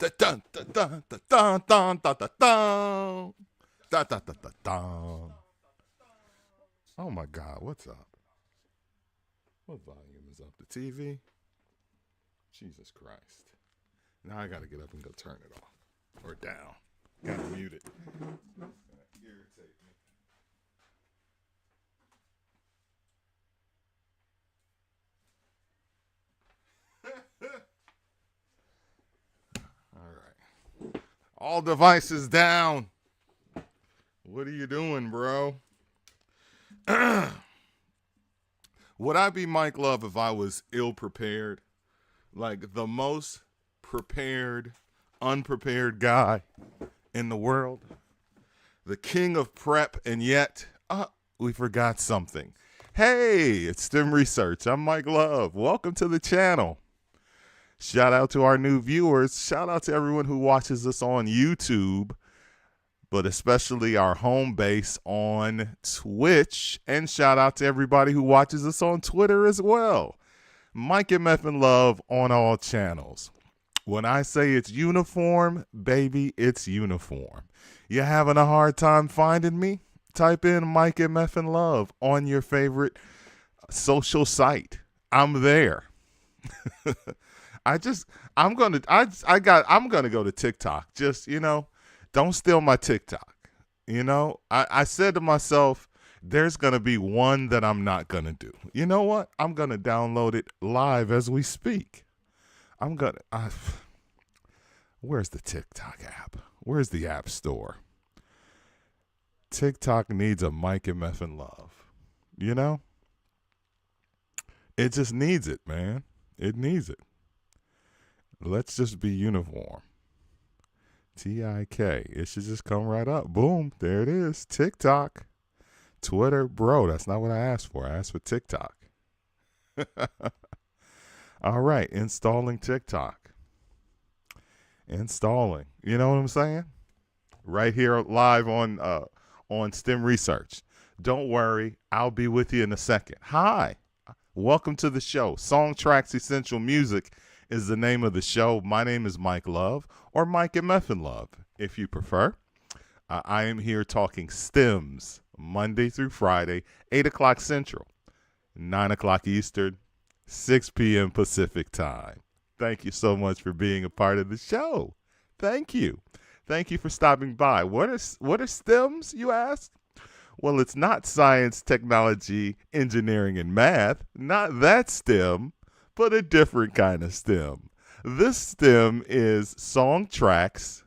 dun, dun, dun, dun, dun, dun, dun, dun, dun. Dun, dun, dun, dun, dun. Oh my God, what's up? What volume is up? The TV? Jesus Christ. Now I gotta get up and go turn it off. Or down. Gotta mute it. Irritate me. All right. All devices down. What are you doing, bro? Would I be Mike Love if I was ill prepared? Like the most prepared, unprepared guy in the world? The king of prep, and yet, we forgot something. Hey, it's STEM Research. I'm Mike Love. Welcome to the channel. Shout out to our new viewers. Shout out to everyone who watches us on YouTube, but especially our home base on Twitch. And shout out to everybody who watches us on Twitter as well. Mike MFN Love on all channels. When I say it's uniform, baby, it's uniform. You having a hard time finding me? Type in Mike MFN Love on your favorite social site. I'm there. I'm gonna go to TikTok. Just, don't steal my TikTok. I said to myself, there's going to be one that I'm not going to do. You know what? I'm going to download it live as we speak. Where's the TikTok app? Where's the app store? TikTok needs a Mike and Meffin Love. It just needs it, man. It needs it. Let's just be uniform. TIK. It should just come right up. Boom. There it is. TikTok. Twitter. Bro, that's not what I asked for. I asked for TikTok. All right. Installing TikTok. Installing. You know what I'm saying? Right here live on STEM Research. Don't worry. I'll be with you in a second. Hi. Welcome to the show. Song Tracks Essential Music is the name of the show. My name is Mike Love, or Mike and Meffin Love, if you prefer. I am here talking STEMs Monday through Friday, 8 o'clock Central, 9 o'clock Eastern, 6 p.m. Pacific time. Thank you so much for being a part of the show. Thank you. Thank you for stopping by. What are STEMs, you ask? Well, it's not science, technology, engineering, and math. Not that STEM, but a different kind of STEM. This STEM is Song Tracks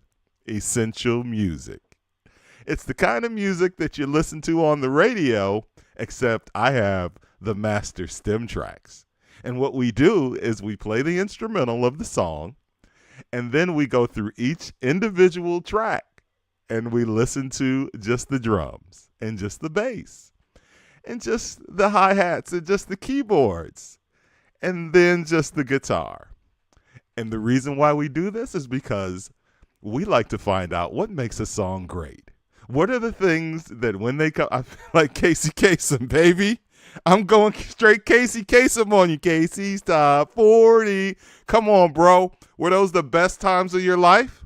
Essential Music. It's the kind of music that you listen to on the radio, except I have the master STEM tracks. And what we do is we play the instrumental of the song, and then we go through each individual track, and we listen to just the drums, and just the bass, and just the hi-hats, and just the keyboards, and then just the guitar. And the reason why we do this is because we like to find out what makes a song great. What are the things that when they come, I feel like Casey Kasem, baby. I'm going straight Casey Kasem on you, Casey's Top 40. Come on, bro. Were those the best times of your life?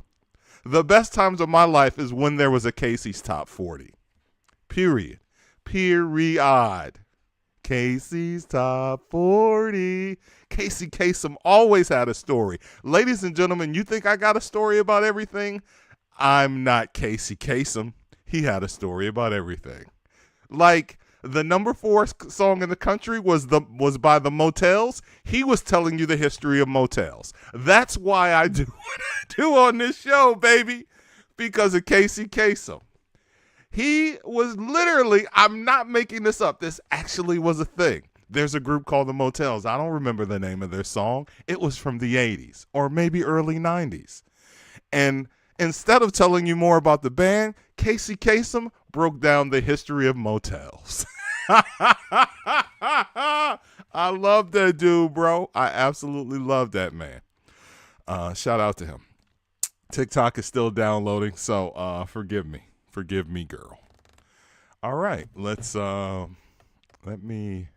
The best times of my life is when there was a Casey's Top 40. Period. Period. Casey's Top 40. Casey Kasem always had a story. Ladies and gentlemen, you think I got a story about everything? I'm not Casey Kasem. He had a story about everything. Like the number 4 song in the country was by the Motels. He was telling you the history of motels. That's why I do what I do on this show, baby, because of Casey Kasem. He was literally, I'm not making this up. This actually was a thing. There's a group called the Motels. I don't remember the name of their song. It was from the 80s or maybe early 90s. And instead of telling you more about the band, Casey Kasem broke down the history of motels. I love that dude, bro. I absolutely love that man. Shout out to him. TikTok is still downloading, so forgive me. Forgive me, girl. All right, let's let me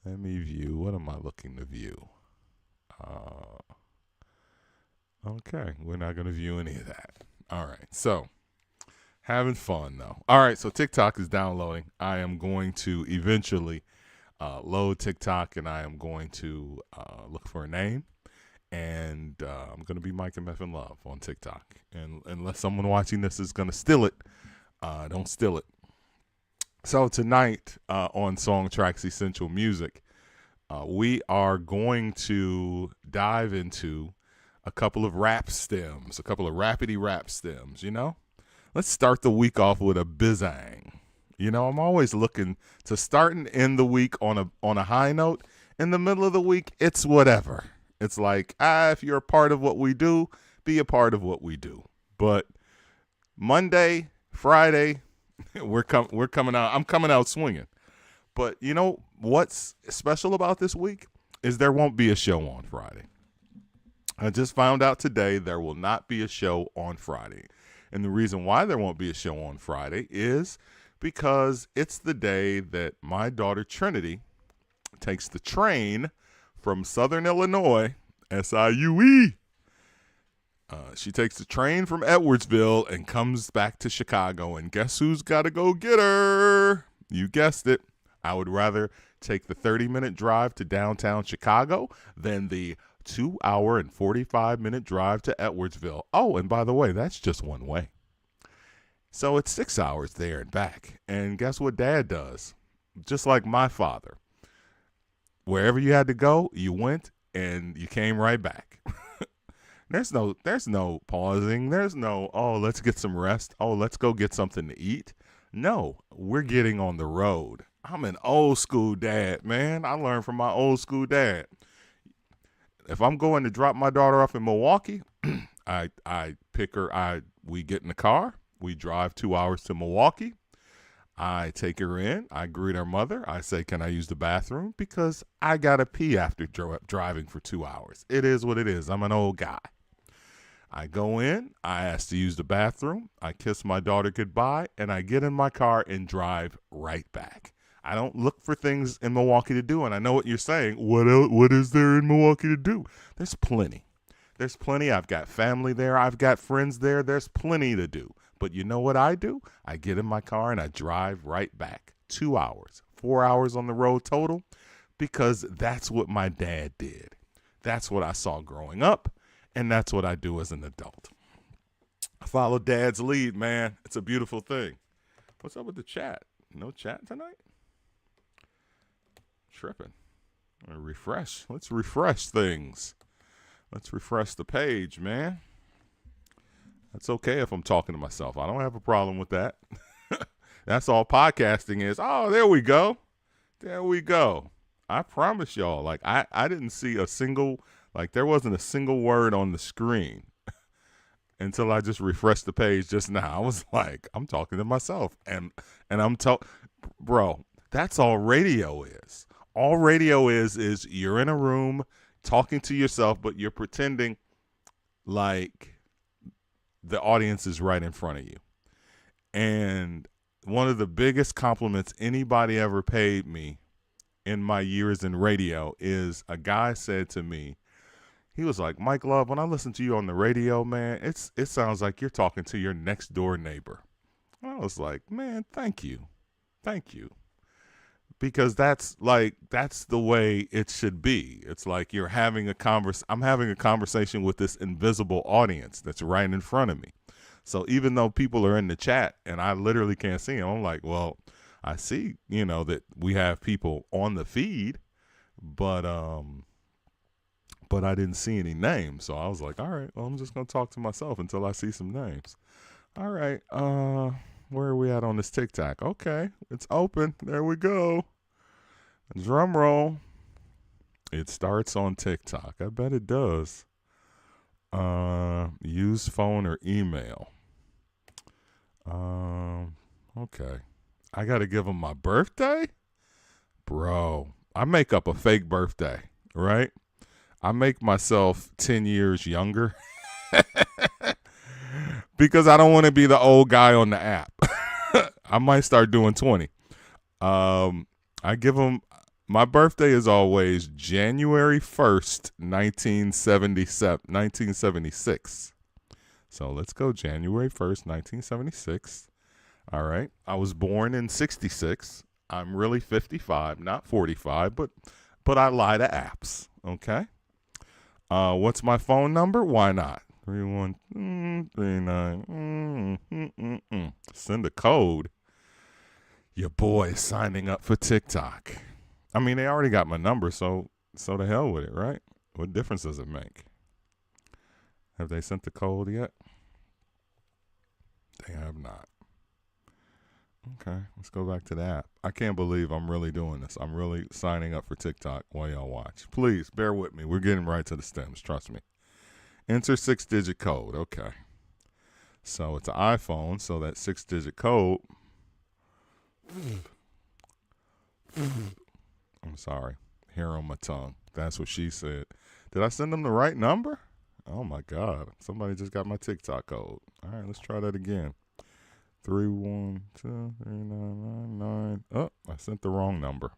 view. What am I looking to view? Okay, we're not going to view any of that. All right, so having fun though. All right, so TikTok is downloading. I am going to eventually load TikTok, and I am going to look for a name, and I'm going to be Mike MFN Love on TikTok. And unless someone watching this is going to steal it, don't steal it. So tonight on Song Tracks Essential Music, we are going to dive into a couple of rap stems, a couple of rapidy rap stems, you know? Let's start the week off with a bizang. You know, I'm always looking to start and end the week on a high note. In the middle of the week, it's whatever. It's like, if you're a part of what we do, be a part of what we do. But Monday, Friday, we're coming out. I'm coming out swinging. But you know what's special about this week is there won't be a show on Friday. I just found out today there will not be a show on Friday. And the reason why there won't be a show on Friday is because it's the day that my daughter Trinity takes the train from Southern Illinois, SIUE. She takes the train from Edwardsville and comes back to Chicago. And guess who's got to go get her? You guessed it. I would rather take the 30-minute drive to downtown Chicago than the 2-hour and 45-minute drive to Edwardsville. Oh, and by the way, that's just one way. So it's 6 hours there and back. And guess what Dad does? Just like my father. Wherever you had to go, you went and you came right back. There's no pausing. There's no, let's get some rest. Let's go get something to eat. No, we're getting on the road. I'm an old school dad, man. I learned from my old school dad. If I'm going to drop my daughter off in Milwaukee, I pick her. We get in the car. We drive 2 hours to Milwaukee. I take her in. I greet her mother. I say, can I use the bathroom? Because I got to pee after driving for 2 hours. It is what it is. I'm an old guy. I go in. I ask to use the bathroom. I kiss my daughter goodbye. And I get in my car and drive right back. I don't look for things in Milwaukee to do. And I know what you're saying. What is there in Milwaukee to do? There's plenty. There's plenty. I've got family there. I've got friends there. There's plenty to do. But you know what I do? I get in my car and I drive right back. 2 hours, 4 hours on the road total, because that's what my dad did. That's what I saw growing up, and that's what I do as an adult. I follow Dad's lead, man. It's a beautiful thing. What's up with the chat? No chat tonight? Tripping. Refresh. Let's refresh things. Let's refresh the page, man. That's okay if I'm talking to myself. I don't have a problem with that. That's all podcasting is. Oh, there we go. There we go. I promise y'all, like, I didn't see a single, like, there wasn't a single word on the screen until I just refreshed the page just now. I was like, I'm talking to myself. And I'm bro, that's all radio is. All radio is you're in a room talking to yourself, but you're pretending like the audience is right in front of you. And one of the biggest compliments anybody ever paid me in my years in radio is a guy said to me, he was like, Mike Love, when I listen to you on the radio, man, it sounds like you're talking to your next door neighbor. I was like, man, thank you. Thank you. Because that's the way it should be. It's like you're having I'm having a conversation with this invisible audience that's right in front of me. So even though people are in the chat and I literally can't see them, I'm like, well, I see, that we have people on the feed, but I didn't see any names. So I was like, all right, well, I'm just going to talk to myself until I see some names. All right. Where are we at on this TikTok? Okay, it's open. There we go. Drum roll. It starts on TikTok. I bet it does. Use phone or email. Okay. I got to give them my birthday? Bro, I make up a fake birthday, right? I make myself 10 years younger because I don't want to be the old guy on the app. I might start doing 20. I give them My birthday is always January 1st, 1976. So let's go January 1st, 1976. All right. I was born in 66. I'm really 55, not 45, but I lie to apps. Okay. What's my phone number? Why not? 31239. Send a code. Your boy is signing up for TikTok. I mean, they already got my number, so the hell with it, right? What difference does it make? Have they sent the code yet? They have not. Okay, let's go back to the app. I can't believe I'm really doing this. I'm really signing up for TikTok while y'all watch. Please, bear with me. We're getting right to the stems, trust me. Enter 6-digit code. Okay. So it's an iPhone, so that 6-digit code. I'm sorry. Hair on my tongue. That's what she said. Did I send them the right number? Oh, my God. Somebody just got my TikTok code. All right, let's try that again. 3123999. Oh, I sent the wrong number.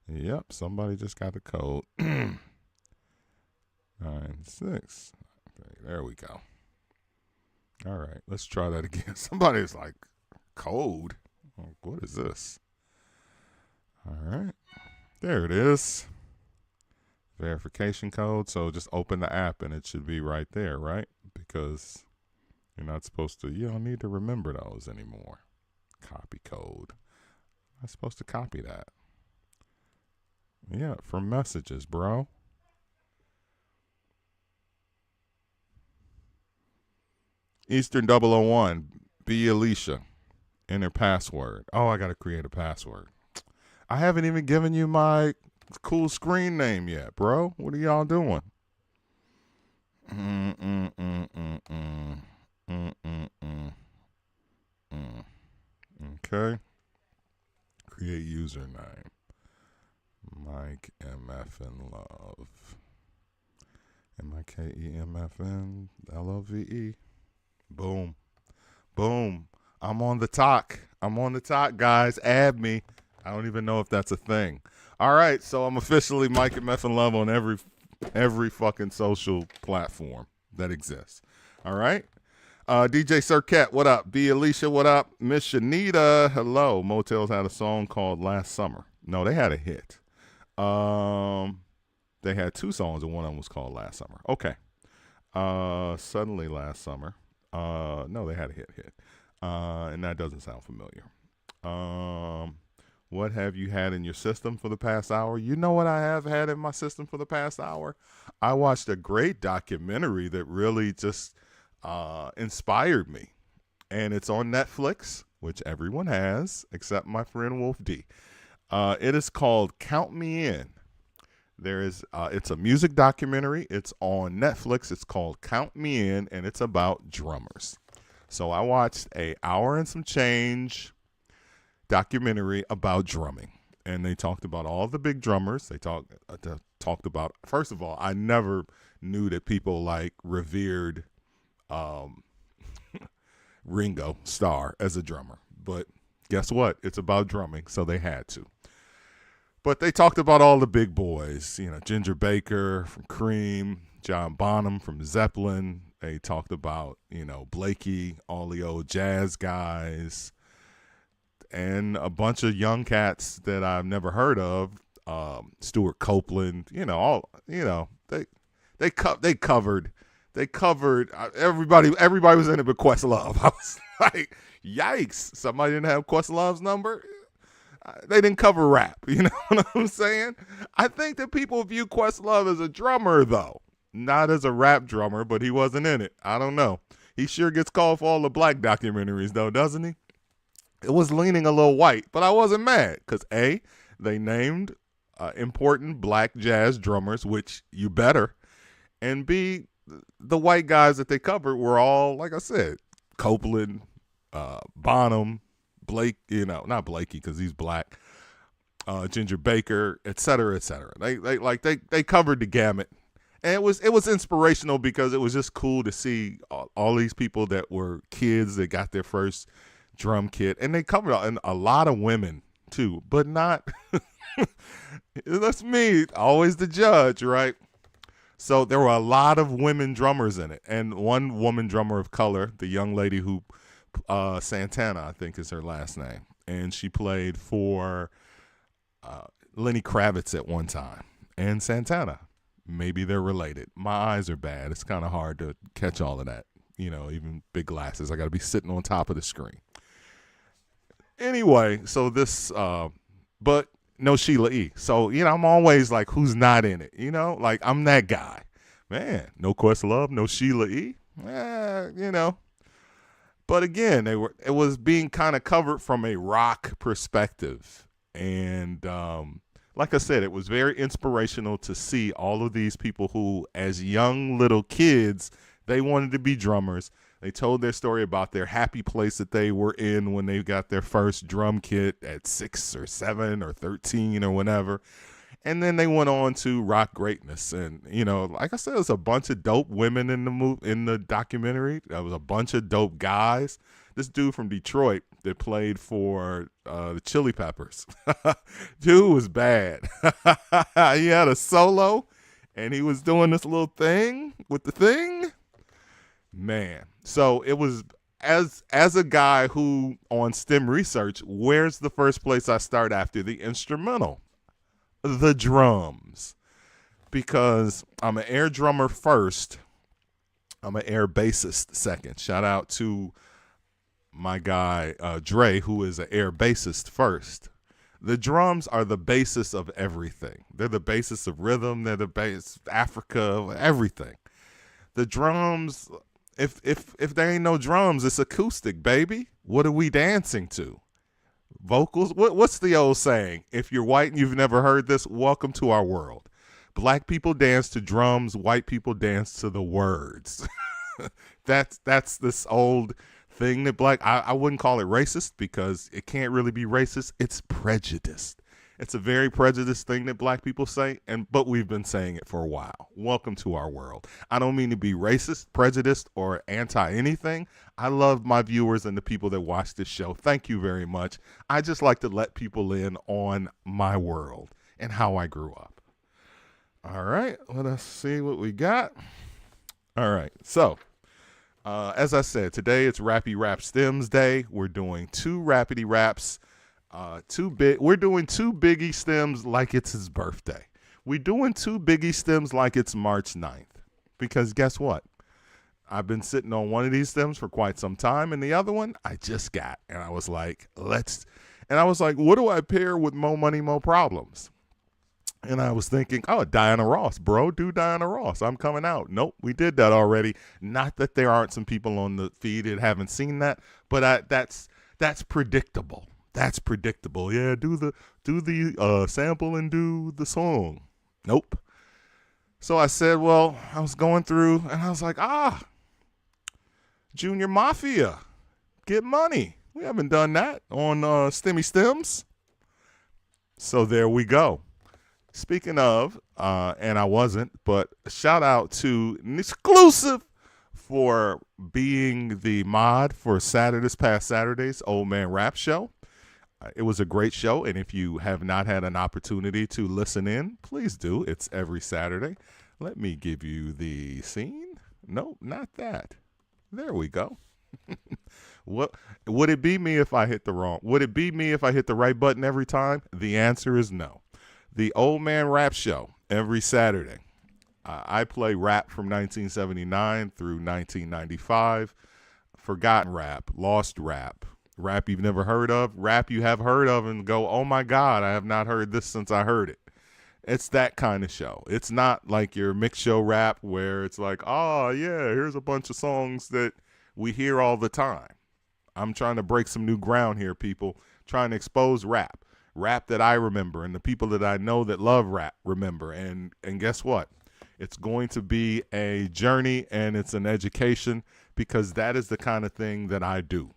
Yep, somebody just got the code. 96. There we go. All right, let's try that again. Somebody's like, code? What is this? All right, there it is. Verification code. So just open the app and it should be right there, right? Because you're not supposed to, you don't need to remember those anymore. Copy code. I'm not supposed to copy that. Yeah, from messages, bro. Eastern 001, B. Alicia. Enter password. Oh, I got to create a password. I haven't even given you my cool screen name yet, bro. What are y'all doing? Okay. Create username. Mike MFN Love. MIKEMFN LOVE. Boom. Boom. I'm on the talk. Guys. Add me. I don't even know if that's a thing. All right, so I'm officially Mike MFN Love on every fucking social platform that exists. All right? DJ Sirket, what up? B. Alicia, what up? Miss Shanita, hello. Motels had a song called Last Summer. No, they had a hit. They had two songs, and one of them was called Last Summer. Okay. Suddenly Last Summer. No, they had a hit. And that doesn't sound familiar. What have you had in your system for the past hour? You know what I have had in my system for the past hour? I watched a great documentary that really just inspired me. And it's on Netflix, which everyone has, except my friend Wolf D. It is called Count Me In. It's a music documentary. It's on Netflix. It's called Count Me In, and it's about drummers. So I watched a hour and some change documentary about drumming, and they talked about all the big drummers. They talked about, first of all, I never knew that people like revered Ringo Starr as a drummer, but guess what? It's about drumming, so they had to. But they talked about all the big boys, Ginger Baker from Cream, John Bonham from Zeppelin. They talked about, Blakey, all the old jazz guys, and a bunch of young cats that I've never heard of. Stuart Copeland, they covered everybody. Everybody was in it but Questlove. I was like, yikes! Somebody didn't have Questlove's number. They didn't cover rap. You know what I'm saying? I think that people view Questlove as a drummer, though. Not as a rap drummer, but he wasn't in it. I don't know. He sure gets called for all the black documentaries, though, doesn't he? It was leaning a little white, but I wasn't mad because, A, they named important black jazz drummers, which you better, and B, the white guys that they covered were all, like I said, Copeland, Bonham, Blake, not Blakey because he's black, Ginger Baker, et cetera, et cetera. They covered the gamut, and it was inspirational because it was just cool to see all these people that were kids that got their first drum kit, and they covered and a lot of women too, but not. That's me, always the judge, right? So there were a lot of women drummers in it, and one woman drummer of color, the young lady who, Santana, I think is her last name, and she played for Lenny Kravitz at one time, and Santana. Maybe they're related. My eyes are bad. It's kind of hard to catch all of that. Even big glasses. I got to be sitting on top of the screen. Anyway, so this, but no Sheila E. So, I'm always like, who's not in it? Like I'm that guy. Man, no Questlove, no Sheila E. But again, it was being kind of covered from a rock perspective. And like I said, it was very inspirational to see all of these people who, as young little kids, they wanted to be drummers. They told their story about their happy place that they were in when they got their first drum kit at 6 or 7 or 13 or whatever. And then they went on to rock greatness. And, like I said, there's a bunch of dope women in the documentary. There was a bunch of dope guys. This dude from Detroit that played for the Chili Peppers. Dude was bad. He had a solo, and he was doing this little thing with the thing. Man. So it was, as a guy who, on STEM research, where's the first place I start after the instrumental? The drums. Because I'm an air drummer first. I'm an air bassist second. Shout out to my guy, Dre, who is an air bassist first. The drums are the basis of everything. They're the basis of rhythm. They're the base, Africa, everything. The drums, if there ain't no drums, it's acoustic, baby. What are we dancing to? Vocals? What's the old saying? If you're white and you've never heard this, welcome to our world. Black people dance to drums. White people dance to the words. That's this old thing that I wouldn't call it racist because it can't really be racist. It's prejudiced. It's a very prejudiced thing that black people say, but we've been saying it for a while. Welcome to our world. I don't mean to be racist, prejudiced, or anti-anything. I love my viewers and the people that watch this show. Thank you very much. I just like to let people in on my world and how I grew up. All right, let us see what we got. All right, so as I said, today it's Rappy Rap Stems Day. We're doing 2 Rappity Raps. We're doing 2 Biggie stems like it's his birthday. We're doing 2 Biggie stems like it's March 9th. Because guess what? I've been sitting on one of these stems for quite some time, and the other one I just got. And I was like, what do I pair with Mo Money, Mo Problems? And I was thinking, Diana Ross, bro, do Diana Ross. I'm coming out. Nope, we did that already. Not that there aren't some people on the feed that haven't seen that, but that's predictable. That's predictable. Yeah, do the sample and do the song. Nope. So I said, well, I was going through and I was like, Junior Mafia, Get Money. We haven't done that on Stemmy Stems. So there we go. Speaking of, and I wasn't, but shout out to an exclusive for being the mod for this past Saturday's Old Man Rap Show. It was a great show, and if you have not had an opportunity to listen in, please do. It's every Saturday. Let me give you the scene. No, not that. There we go. What would it be me if I hit the wrong? Would it be me if I hit the right button every time? The answer is no. The Old Man Rap Show every Saturday. I play rap from 1979 through 1995. Forgotten rap, lost rap, rap you've never heard of, rap you have heard of and go, oh my God, I have not heard this since I heard it. It's that kind of show. It's not like your mix show rap where it's like, oh yeah, here's a bunch of songs that we hear all the time. I'm trying to break some new ground here, people. Trying to expose rap that I remember and the people that I know that love rap remember. And guess what? It's going to be a journey and it's an education because that is the kind of thing that I do.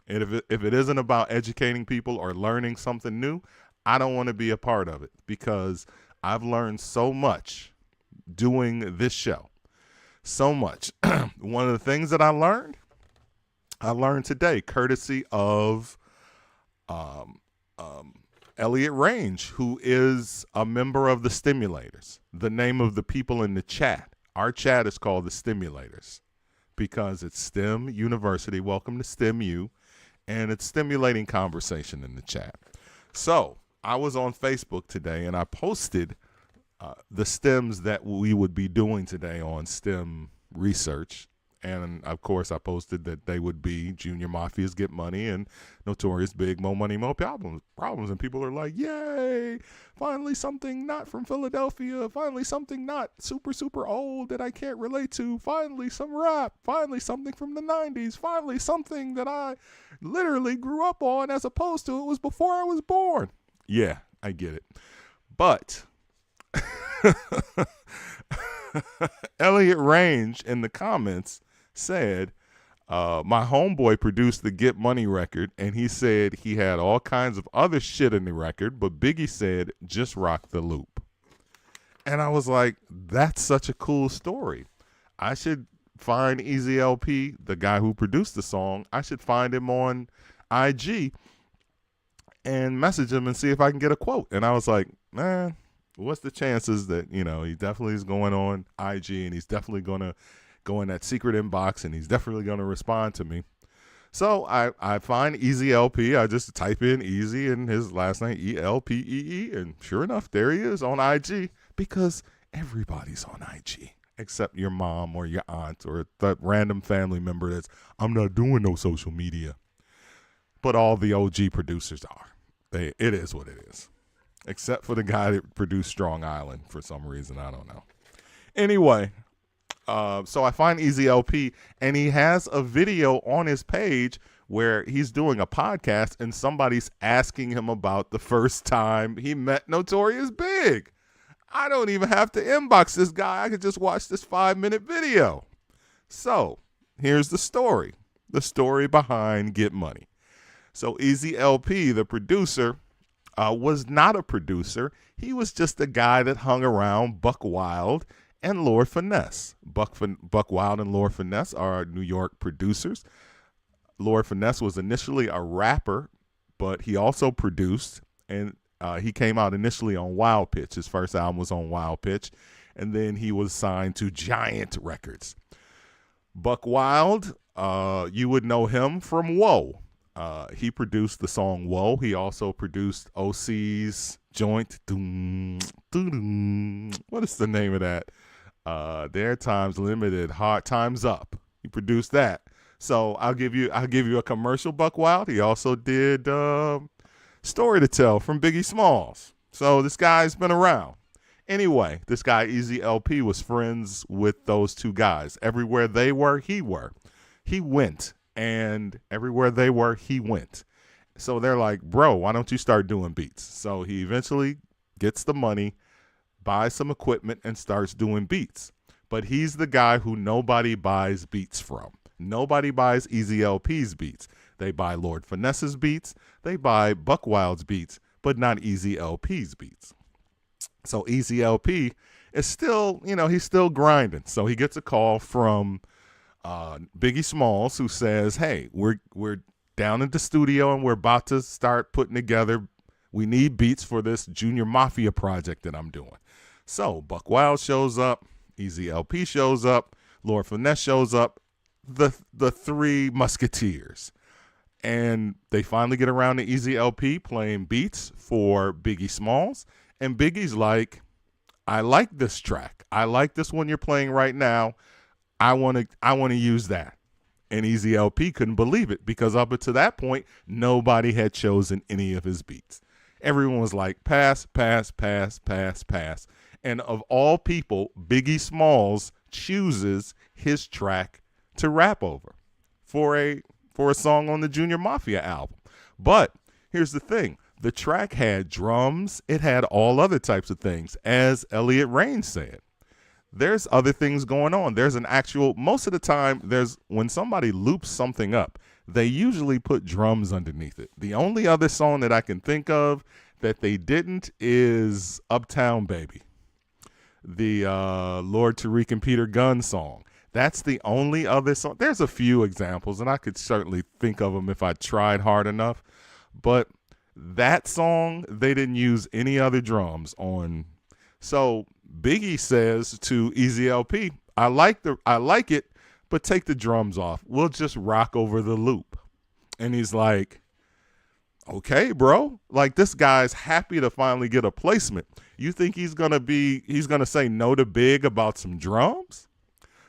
And if it isn't about educating people or learning something new, I don't want to be a part of it because I've learned so much doing this show. So much. One of the things that I learned today, courtesy of Elliot Range, who is a member of the Stimulators. The name of the people in the chat. Our chat is called the Stimulators because it's STEM University. Welcome to STEM U. And it's stimulating conversation in the chat. So I was on Facebook today and I posted the stems that we would be doing today on STEM research. And of course, I posted that they would be Junior Mafia's Get Money and Notorious B.I.G, Mo Money, Mo Problems. And people are like, yay, finally something not from Philadelphia. Finally something not super, super old that I can't relate to. Finally some rap. Finally something from the 90s. Finally something that I literally grew up on as opposed to it was before I was born. Yeah, I get it. But Elliot Range in the comments said, my homeboy produced the Get Money record, and he said he had all kinds of other shit in the record, but Biggie said, just rock the loop. And I was like, that's such a cool story. I should find Easy LP, the guy who produced the song. I should find him on IG and message him and see if I can get a quote. And I was like, man, what's the chances that, he definitely is going on IG and he's definitely going to go in that secret inbox and he's definitely going to respond to me. So I find Easy LP. I just type in Easy and his last name, ELPEE. And sure enough, there he is on IG because everybody's on IG except your mom or your aunt or that random family member that's, I'm not doing no social media. But all the OG producers are. It is what it is. Except for the guy that produced Strong Island for some reason. I don't know. Anyway. So I find Easy LP, and he has a video on his page where he's doing a podcast, and somebody's asking him about the first time he met Notorious B.I.G. I don't even have to inbox this guy. I could just watch this 5-minute video. So here's the story behind Get Money. So Easy LP, the producer, was not a producer. He was just a guy that hung around Buck Wild and Lord Finesse. Buck Wild and Lord Finesse are New York producers. Lord Finesse was initially a rapper, but he also produced, and he came out initially on Wild Pitch. His first album was on Wild Pitch, and then he was signed to Giant Records. Buck Wild, you would know him from Whoa. He produced the song Whoa. He also produced OC's joint. What is the name of that? Their Time's Limited, Hard Time's Up. He produced that. So I'll give you a commercial, Buck Wild. He also did Story to Tell from Biggie Smalls. So this guy's been around. Anyway, this guy Easy LP was friends with those two guys. Everywhere they were, he went. And everywhere they were, he went. So they're like, bro, why don't you start doing beats? So he eventually gets the money, buys some equipment, and starts doing beats. But he's the guy who nobody buys beats from. Nobody buys Easy LP's beats. They buy Lord Finesse's beats. They buy Buck Wild's beats, but not Easy LP's beats. So Easy LP is still, he's still grinding. So he gets a call from Biggie Smalls, who says, hey, we're down at the studio and we're about to start putting together, we need beats for this Junior Mafia project that I'm doing. So Buck Wild shows up, Easy LP shows up, Lord Finesse shows up, the three musketeers. And they finally get around to Easy LP playing beats for Biggie Smalls. And Biggie's like, I like this track. I like this one you're playing right now. I want to use that. And Easy LP couldn't believe it because up until that point, nobody had chosen any of his beats. Everyone was like, pass, pass, pass, pass, pass. And of all people, Biggie Smalls chooses his track to rap over for a song on the Junior Mafia album. But here's the thing. The track had drums. It had all other types of things, as Elliot Range said. There's other things going on. There's most of the time, when somebody loops something up, they usually put drums underneath it. The only other song that I can think of that they didn't is Uptown Baby, the Lord Tariq and Peter Gunn song. That's the only other song. There's a few examples, and I could certainly think of them if I tried hard enough. But That song, they didn't use any other drums on. So Biggie says to Easy LP, I like it, but take the drums off. We'll just rock over the loop. And he's like, okay, bro. Like, this guy's happy to finally get a placement. You think he's gonna say no to Big about some drums?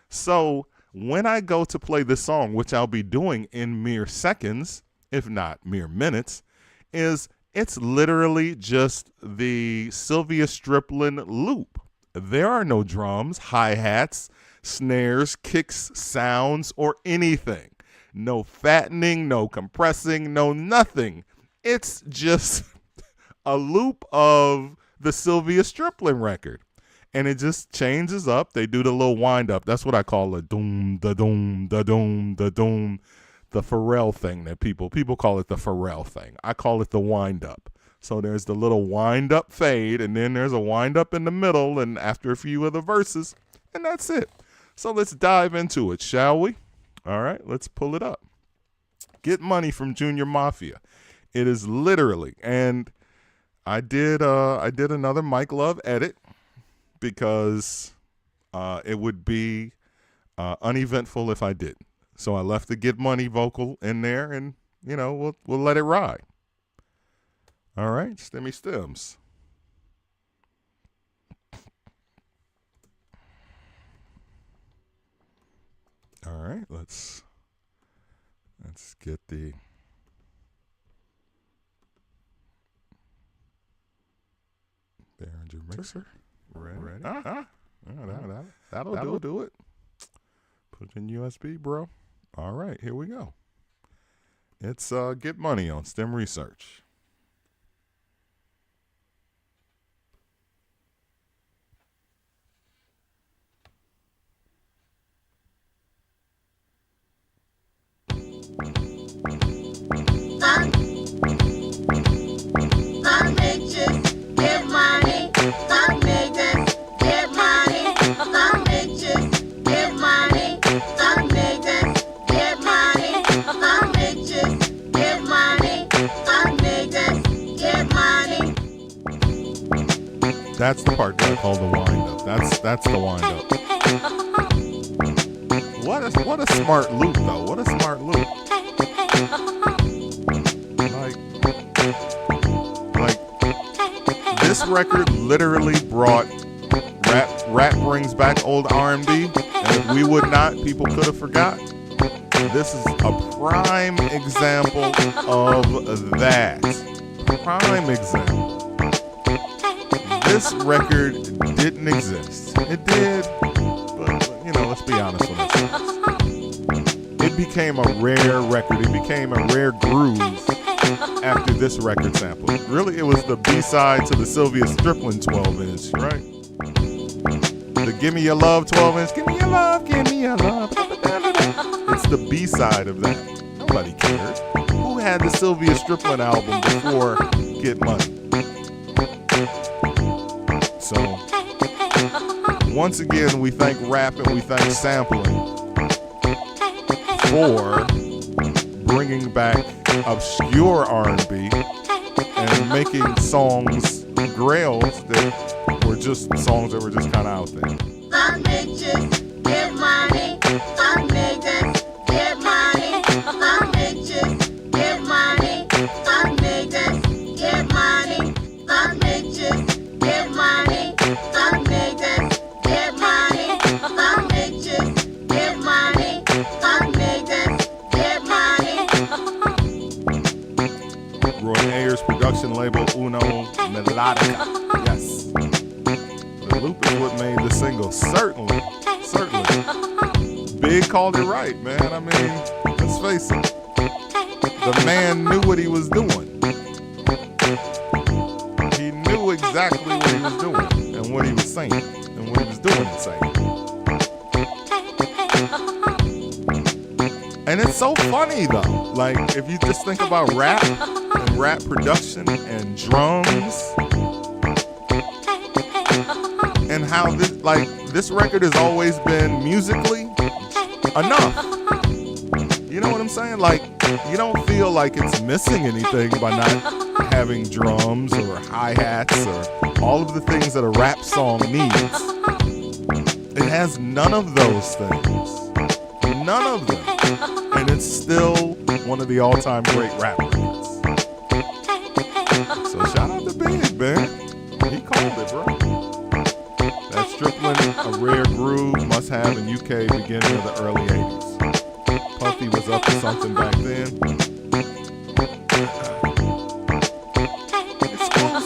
So when I go to play this song, which I'll be doing in mere seconds, if not mere minutes, it's literally just the Sylvia Striplin loop. There are no drums, hi-hats, snares, kicks, sounds, or anything. No fattening, no compressing, no nothing. It's just a loop of the Sylvia Striplin record. And it just changes up. They do the little wind up. That's what I call a doom, da doom, da doom, da doom. The Pharrell thing that people call it the Pharrell thing. I call it the wind up. So there's the little wind up fade, and then there's a wind up in the middle, and after a few of the verses, and that's it. So let's dive into it, shall we? All right, let's pull it up. Get Money from Junior Mafia. It is literally, and I did another Mike Love edit because it would be uneventful if I didn't. So I left the Get Money vocal in there, and we'll let it ride. All right, Stimmy Stems. All right, let's get the Behringer mixer ready. That'll do it. Put it in USB, bro. All right, here we go. It's Get Money on STEM Research. That's the part that I call the wind up. That's the wind up. What a smart loop though. What a smart loop. Like this record literally brought rap brings back old R&B, and if we would not, people could have forgot. This is a prime example of that. Prime example. This record didn't exist. It did, but let's be honest with ourselves. It became a rare record. It became a rare groove after this record sample. Really, it was the B-side to the Sylvia Striplin 12-inch, right? The Give Me Your Love 12-inch. Give me your love, give me your love. It's the B-side of that. Nobody cared. Who had the Sylvia Striplin album before Get Money? So, once again, we thank rap and we thank sampling for bringing back obscure R&B and making songs, grails that were just songs that were just kind of out there. Fuck bitches, get money. Fuck niggas, get money. Fuck bitches, get money. Fuck niggas, get money. Fuck bitches, get money. Fuck niggas, get money. Fuck bitches, get money. Fuck niggas, get money. Roy Ayers production label Uno Melodica. Yes. The loop is what made the single. Certainly. Big called it right, man. I mean, let's face it. The man knew what he was doing. He knew exactly what he was doing and what he was saying and what he was doing and saying. And it's so funny though. Like, if you just think about rap and rap production and drums and how this record has always been musically enough. You know what I'm saying? Like, you don't feel like it's missing anything by not having drums or hi-hats or all of the things that a rap song needs. It has none of those things. None of them. And it's still one of the all-time great rap records. So shout out to Big, man. He called it, bro. That Strickland, a rare groove, must have in UK beginning of the early 80s. Puffy was up to something back then.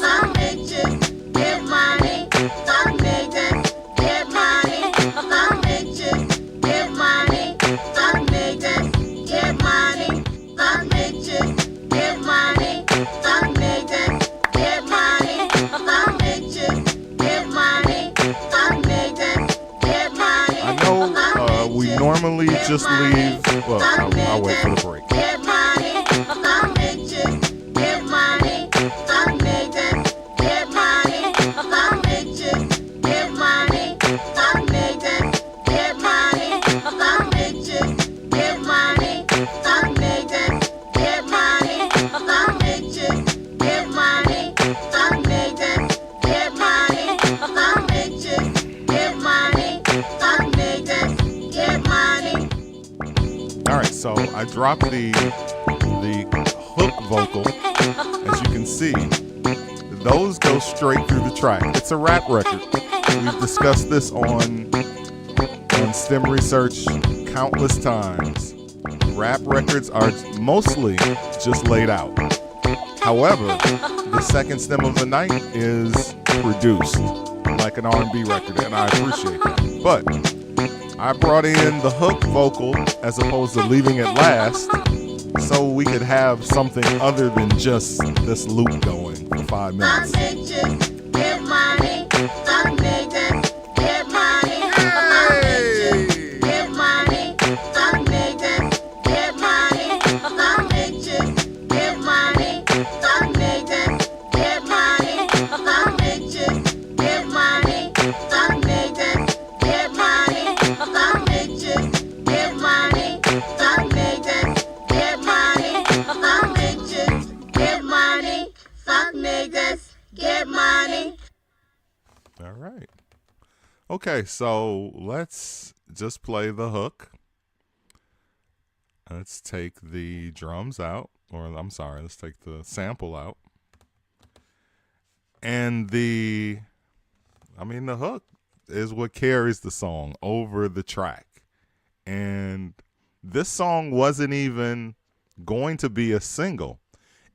Some bitches get money, some niggas get money. Some bitches get money, some niggas get money. Some bitches get money, some niggas get money. Some bitches get money, some niggas get money. I know we normally just leave. Well, I'll wait for the break. Get money, some bitches get money. Some niggas get money. Some bitches get money. Some niggas get money. Some bitches get money. Some niggas get money. Some bitches get money. Some niggas get money. Some bitches get money. Some niggas get money. All right, so I dropped the hook vocal. As you can see, those go straight through the track. It's a rap record. We've discussed this on S.T.E.M Research countless times. Rap records are mostly just laid out. However, the second stem of the night is produced like an R&B record, and I appreciate that. But I brought in the hook vocal as opposed to leaving it last, so we could have something other than just this loop going for 5 minutes. Some bitches get money, some niggas get money. Some bitches get money, some niggas get money. Some bitches get money, some niggas get money. Some bitches get money, some niggas get money. Some bitches get money, some niggas get money. Some bitches get money, some niggas get money. All right. Okay, so let's just play the hook. Let's take the drums out, or I'm sorry, let's take the sample out. And the hook is what carries the song over the track. And this song wasn't even going to be a single.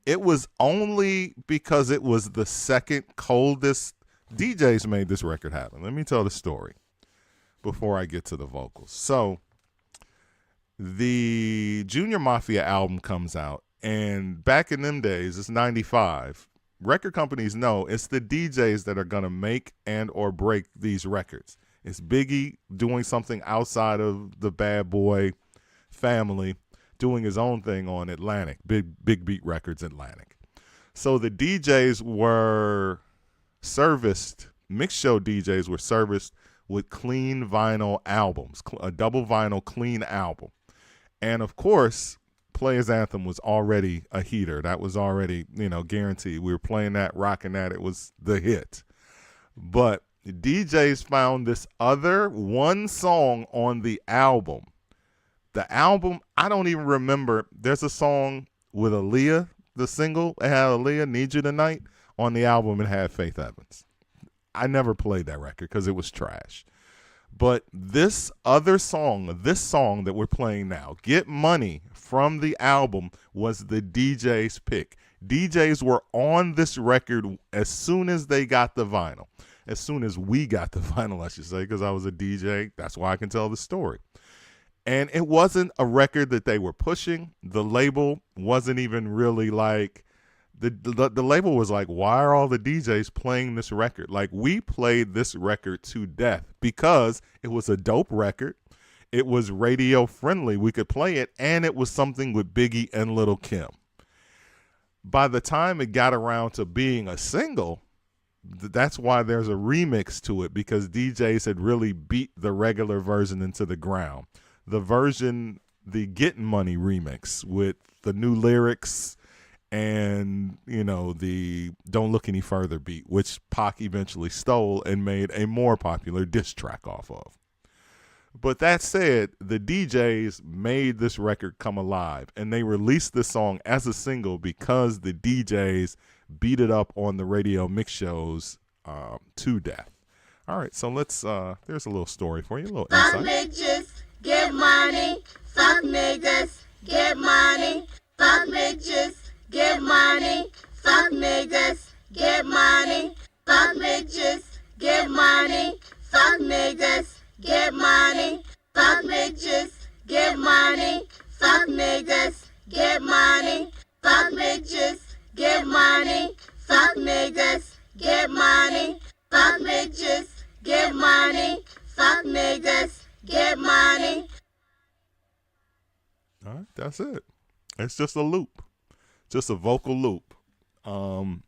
It was only because it was the second coldest. DJs made this record happen. Let me tell the story before I get to the vocals. So the Junior Mafia album comes out, and back in them days, it's 95. Record companies know it's the DJs that are going to make and or break these records. It's Biggie doing something outside of the Bad Boy family, doing his own thing on Atlantic, Big Beat Records Atlantic. So the DJs were serviced, mixed show DJs were serviced with clean vinyl albums, a double vinyl clean album. And of course, Players Anthem was already a heater. That was already, guaranteed. We were playing that, rocking that. It was the hit. But DJs found this other one song on the album. The album, I don't even remember. There's a song with Aaliyah, the single. It had Aaliyah, Need You Tonight. On the album, it had Faith Evans. I never played that record because it was trash. But this other song, this song that we're playing now, Get Money, from the album, was the DJ's pick. DJs were on this record as soon as they got the vinyl. As soon as we got the vinyl, I should say, because I was a DJ. That's why I can tell the story. And it wasn't a record that they were pushing. The label wasn't even really like, the label was like, why are all the DJs playing this record? Like, we played this record to death because it was a dope record. It was radio friendly. We could play it, and it was something with Biggie and Lil' Kim. By the time it got around to being a single, that's why there's a remix to it, because DJs had really beat the regular version into the ground. The version, the Getting Money remix with the new lyrics and the "Don't Look Any Further" beat, which Pac eventually stole and made a more popular diss track off of. But that said, the DJs made this record come alive, and they released this song as a single because the DJs beat it up on the radio mix shows to death. All right, so let's, there's a little story for you, a little Fuck insight. bitches, get money. Fuck niggas, get money. Fuck bitches, get money. Fuck niggas, get money. Fuck bitches, get money. Fuck niggas, get money. Fuck bitches, get money. Fuck niggas, get money. Fuck bitches, get money. Fuck niggas, get money. Fuck bitches, get money. Fuck niggas, get money. All right, that's it. It's just a loop, just a vocal loop, and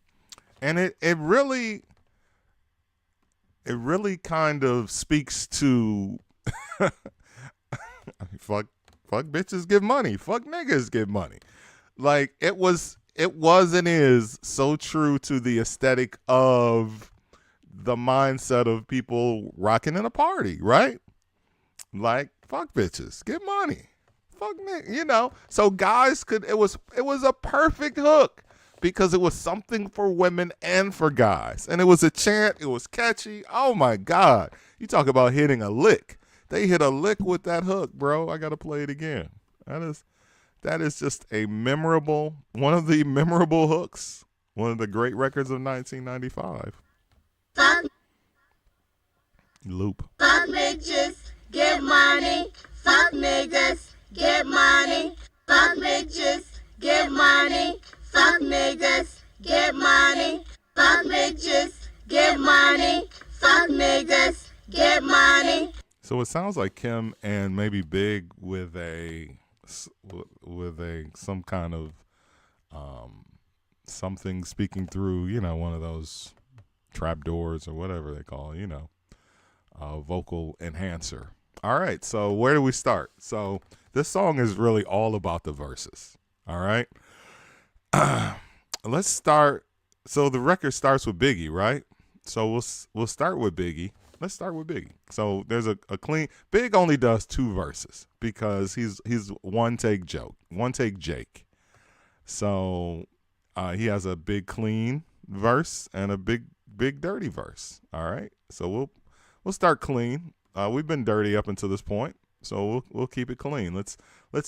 it really kind of speaks to fuck bitches get money, fuck niggas get money. Like it was and is so true to the aesthetic of the mindset of people rocking in a party, right? Like fuck bitches get money. Fuck nigga, so guys it was a perfect hook because it was something for women and for guys. And it was a chant, it was catchy. Oh my God. You talk about hitting a lick. They hit a lick with that hook, bro. I gotta play it again. That is just one of the memorable hooks. One of the great records of 1995. Fuck. Loop. Fuck bitches, get money. Fuck niggas, get money. Fuck bitches, get money. Fuck niggas, get money. Fuck bitches, get money. Fuck niggas, get money. So it sounds like Kim and maybe Big with some kind of something speaking through, one of those trap doors or whatever they call it, vocal enhancer. All right, so where do we start? So this song is really all about the verses. All right. Let's start. So the record starts with Biggie, right? So we'll start with Biggie. Let's start with Biggie. So there's a clean. Big only does 2 verses because he's one take Jake. So he has a big clean verse and a big dirty verse. All right. So we'll start clean. We've been dirty up until this point, so we'll keep it clean. Let's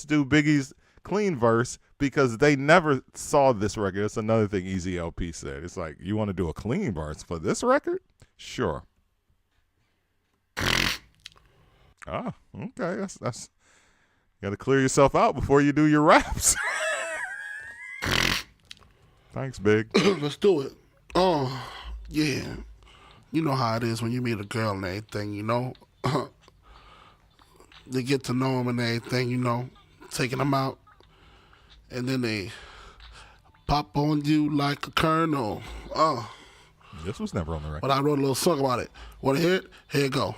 do Biggie's clean verse because they never saw this record. That's another thing Easy LP said. It's like, you want to do a clean verse for this record? Sure. Ah, okay. That's you got to clear yourself out before you do your raps. Thanks, Big. Let's do it. Oh, yeah. You know how it is when you meet a girl and everything, They get to know them and everything, taking them out. And then they pop on you like a kernel. Oh. This was never on the record. But I wrote a little song about it. Want to hear it? Here it go.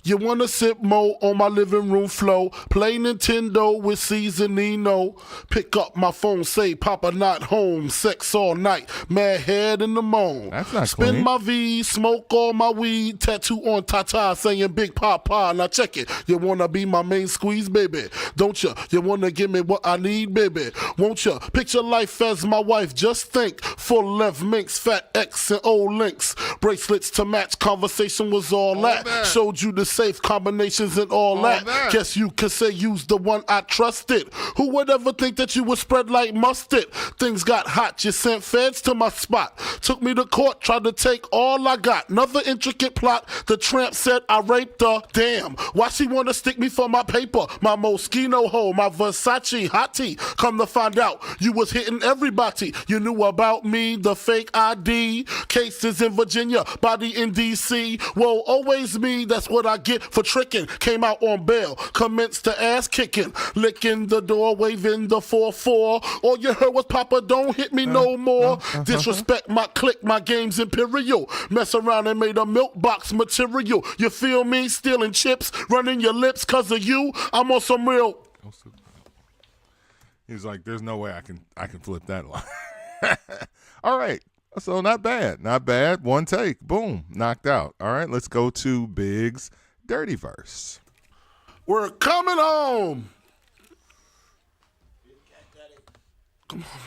You want to sip mo on my living room floor, play Nintendo with Seasonino, pick up my phone, say Papa not home, sex all night, mad head in the moan. That's not Spin clean. my V, smoke all my weed, tattoo on Tata saying Big Papa. Now check it. You want to be my main squeeze, baby? Don't you? You want to give me what I need, baby? Won't you? Picture life as my wife, just think. Full left minks, fat X and old links. Bracelets to match, conversation was all that. Showed you the safe combinations and all that. Guess you could say you's the one I trusted. Who would ever think that you would spread like mustard? Things got hot, you sent feds to my spot. Took me to court, tried to take all I got. Another intricate plot, the tramp said I raped her. Damn, why she wanna stick me for my paper? My Moschino hole, my Versace hottie. Come to find out, you was hitting everybody. You knew about me, the fake ID. Cases in Virginia, body in D.C. Whoa, always me, that's what I get for tricking. Came out on bail, commenced to ass kicking. Licking the door, waving the 4-4. All you heard was Papa, don't hit me no more. Disrespect my clique, my game's imperial. Mess around and made a milk box material. You feel me? Stealing chips, running your lips cause of you. I'm on some real... He's like, there's no way I can flip that line. All right. So not bad. Not bad. One take. Boom. Knocked out. All right. Let's go to Big's dirty verse. We're coming home. Come on.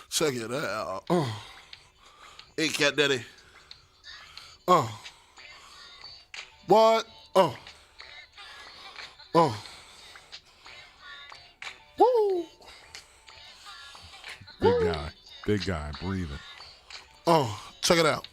Check it out. Hey, Cat Daddy. What? Woo. Big guy, breathing. Check it out.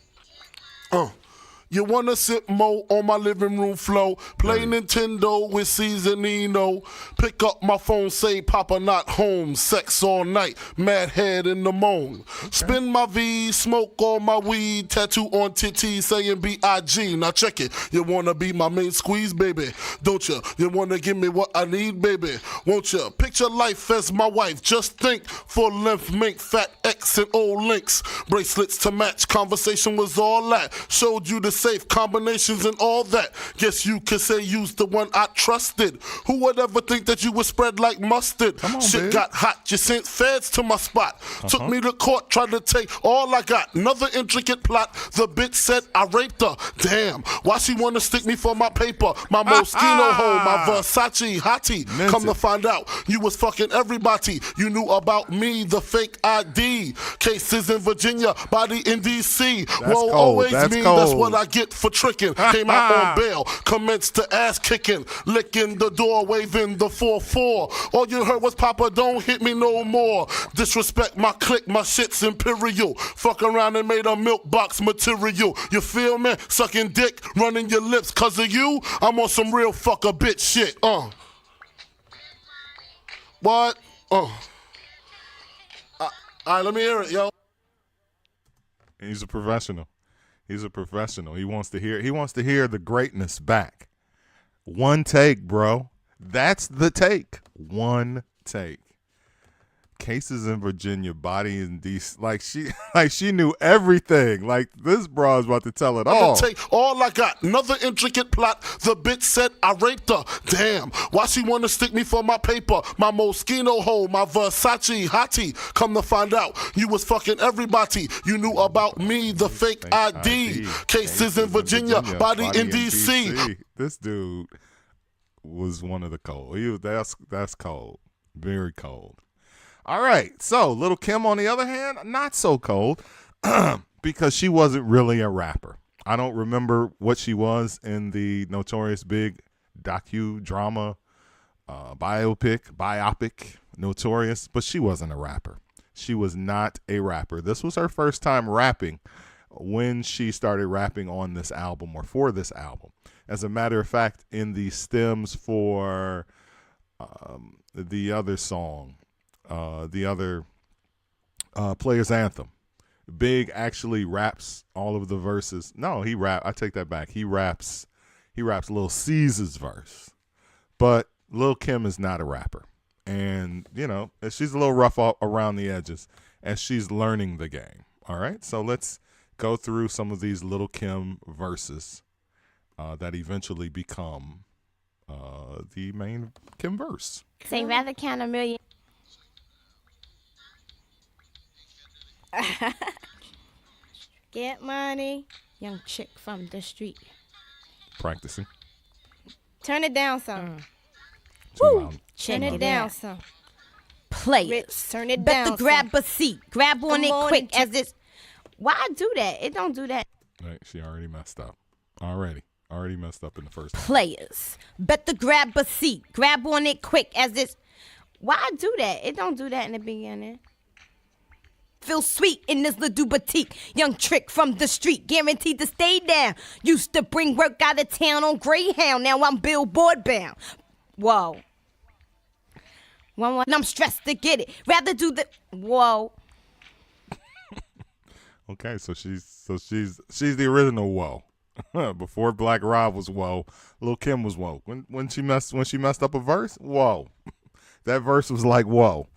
You wanna sit mo on my living room floor, play Nintendo with Seasonino, pick up my phone, say Papa not home, sex all night, mad head in the moan. Spin my V, smoke all my weed, tattoo on titty saying B.I.G. Now check it, you wanna be my main squeeze, baby, don't you? You wanna give me what I need, baby, won't you? Picture life as my wife, just think, full length mink, fat X and old links, bracelets to match, conversation was all that, showed you the safe combinations and all that. Guess you could say you's the one I trusted. Who would ever think that you would spread like mustard? Come on, Shit babe. got hot, you sent feds to my spot. Took me to court, tried to take all I got. Another intricate plot, the bitch said I raped her. Damn, why she wanna stick me for my paper? My Moschino hole, my Versace hottie. Mint Come to it. find out, you was fucking everybody. You knew about me, the fake ID. Cases in Virginia, body in D.C. cold, always that's me, that's cold. what I get for tricking. Came out on bail, commenced to ass kicking, licking the door, waving the 4-4. All you heard was Papa, don't hit me no more. Disrespect my clique, my shit's imperial. Fuck around and made a milk box material. You feel me? Sucking dick, running your lips. Cause of you, I'm on some real fucker bitch shit. What? All right, let me hear it, yo. He's a professional. He's a professional. He wants to hear the greatness back. One take, bro. That's the take. One take. Cases in Virginia, body in DC. Like she knew everything. Like this bro is about to tell it all. Take all I got. Another intricate plot. The bitch said I raped her. Damn, why she wanna stick me for my paper? My Moschino hole, my Versace hottie. Come to find out, you was fucking everybody. You knew about me, the fake ID. Cases in Virginia, body in DC. This dude was one of the cold. That's cold. Very cold. All right, so Little Kim, on the other hand, not so cold because she wasn't really a rapper. I don't remember what she was in the Notorious Big docudrama, biopic, Notorious, but she wasn't a rapper. She was not a rapper. This was her first time rapping when she started rapping on this album or for this album. As a matter of fact, in the stems for the other song, the other Players Anthem, Big actually raps all of the verses. No, I take that back. He raps Lil Caesar's verse. But Lil Kim is not a rapper. And, she's a little rough around the edges as she's learning the game. All right? So let's go through some of these Lil Kim verses that eventually become the main Kim verse. Say rather count a million. Get money, young chick from the street. Practicing. Turn it down some. Woo! Turn it down some. Players. Rich, turn it Better down grab a seat. Grab on Come it on quick and as it's. Why I do that? It don't do that. Right, she already messed up. Already messed up in the first. Players. Better grab a seat. Grab on it quick as it's. Why I do that? It don't do that in the beginning. Feel sweet in this little boutique. Young trick from the street, guaranteed to stay down. Used to bring work out of town on Greyhound. Now I'm billboard bound. Whoa. And I'm stressed to get it. Rather do the. Whoa. Okay, so she's the original Whoa. Before Black Rob was Whoa, Lil Kim was Whoa. When she messed up a verse, Whoa. That verse was like Whoa.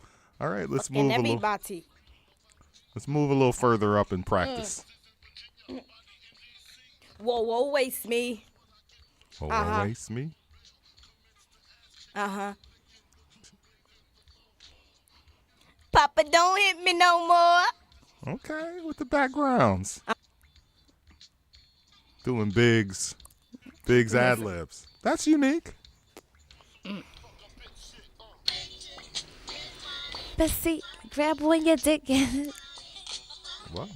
All right, let's move Let's move a little further up in practice. Whoa, waste me. Whoa, waste me. Papa, don't hit me no more. Okay, with the backgrounds. Doing Big's ad libs. That's unique. Bessie, grab on your dick. Well,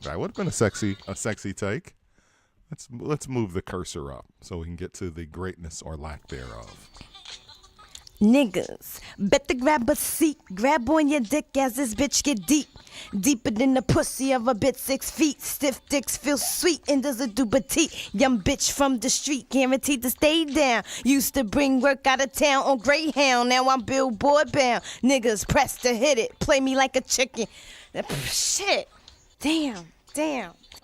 that would have been a sexy take. Let's move the cursor up so we can get to the greatness or lack thereof. Niggas, better grab a seat, grab on your dick as this bitch get deep. Deeper than the pussy of a bitch 6 feet. Stiff dicks feel sweet and doesn't do petite. Young bitch from the street, guaranteed to stay down. Used to bring work out of town on Greyhound, now I'm billboard bound. Niggas pressed to hit it, play me like a chicken. Shit, damn.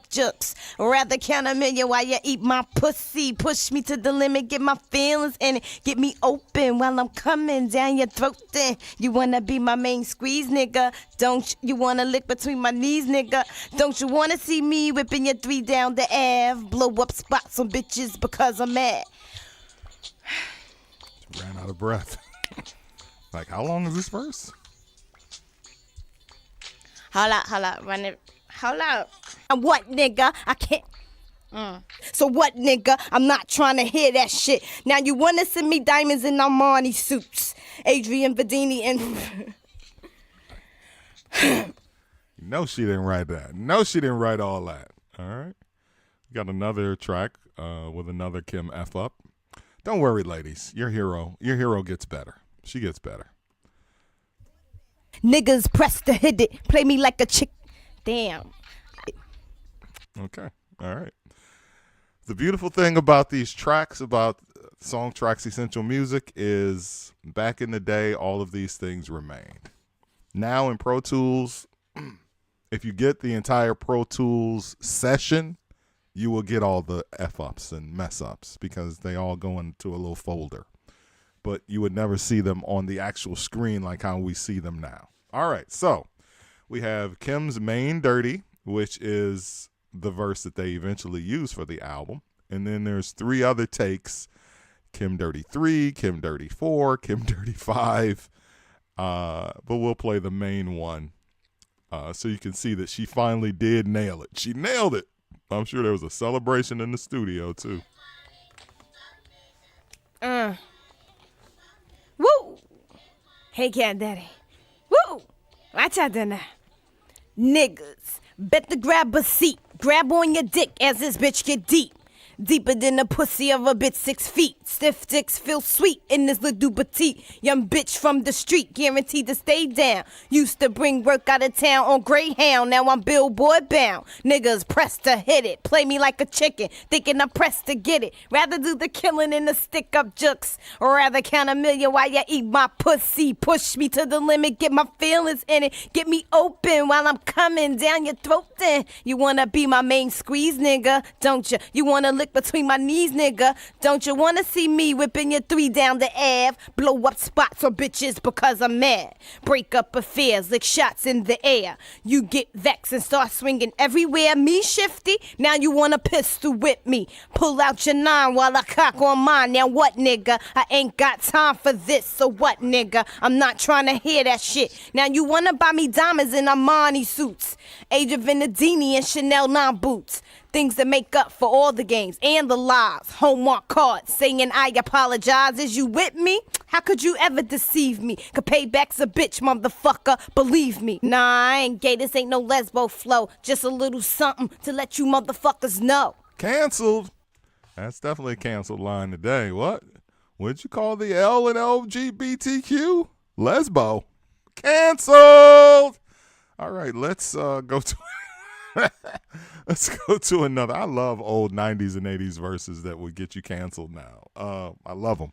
Jokes. Rather count a million while you eat my pussy. Push me to the limit, get my feelings in it. Get me open while I'm coming down your throat then. You wanna be my main squeeze, nigga? Don't you wanna lick between my knees, nigga? Don't you wanna see me whipping your 3 down the Ave? Blow up spots on bitches because I'm mad. Ran out of breath. Like, how long is this verse? Hold up, run it. Hold up. And what, nigga? I can't. So what, nigga? I'm not trying to hear that shit. Now you wanna send me diamonds in Armani suits, Adrian Vadini and. No, she didn't write that. No, she didn't write all that. All right. We got another track with another Kim F up. Don't worry, ladies. Your hero gets better. She gets better. Niggas press to hit it. Play me like a chick. Damn. Okay. All right. The beautiful thing about these tracks, about Song Tracks Essential Music, is back in the day, all of these things remained. Now in Pro Tools, if you get the entire Pro Tools session, you will get all the F-ups and mess-ups because they all go into a little folder. But you would never see them on the actual screen like how we see them now. All right, so we have Kim's Main Dirty, which is the verse that they eventually use for the album. And then there's 3 other takes, Kim Dirty 3, Kim Dirty 4, Kim Dirty 5. But we'll play the main one so you can see that she finally did nail it. She nailed it. I'm sure there was a celebration in the studio, too. Woo! Hey, Cat Daddy. Woo! Watch out there now. Niggas, better grab a seat. Grab on your dick as this bitch get deep. Deeper than the pussy of a bitch 6 feet. Stiff dicks feel sweet in this little petite. Young bitch from the street, guaranteed to stay down. Used to bring work out of town on Greyhound, now I'm billboard bound. Niggas pressed to hit it, play me like a chicken, thinking I'm pressed to get it. Rather do the killing in the stick up jokes, or rather count a million while you eat my pussy. Push me to the limit, get my feelings in it. Get me open while I'm coming down your throat then. You wanna be my main squeeze, nigga? Don't you? You wanna lick between my knees, nigga? Don't you wanna see me whipping your 3 down the Ave? Blow up spots on bitches because I'm mad. Break up affairs, lick shots in the air. You get vexed and start swinging everywhere. Me shifty? Now you wanna pistol whip me. Pull out your 9 while I cock on mine. Now what, nigga? I ain't got time for this. So what, nigga? I'm not trying to hear that shit. Now you wanna buy me diamonds in Armani suits, Adrian Vadini and Chanel 9 boots. Things that make up for all the games and the lies. Homework cards saying I apologize. Is you with me? How could you ever deceive me? Could payback's a bitch, motherfucker, believe me. Nah, I ain't gay, this ain't no lesbo flow. Just a little something to let you motherfuckers know. Canceled. That's definitely a canceled line today. What? What'd you call the L and LGBTQ? Lesbo. Canceled. All right, let's go to... Let's go to another. I love old 90s and 80s verses that would get you canceled now. I love them.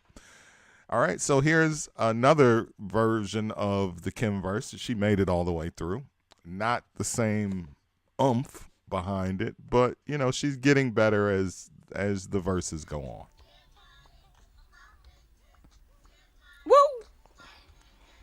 All right, so here's another version of the Kim verse. She made it all the way through. Not the same oomph behind it, but, you know, she's getting better as the verses go on. Woo!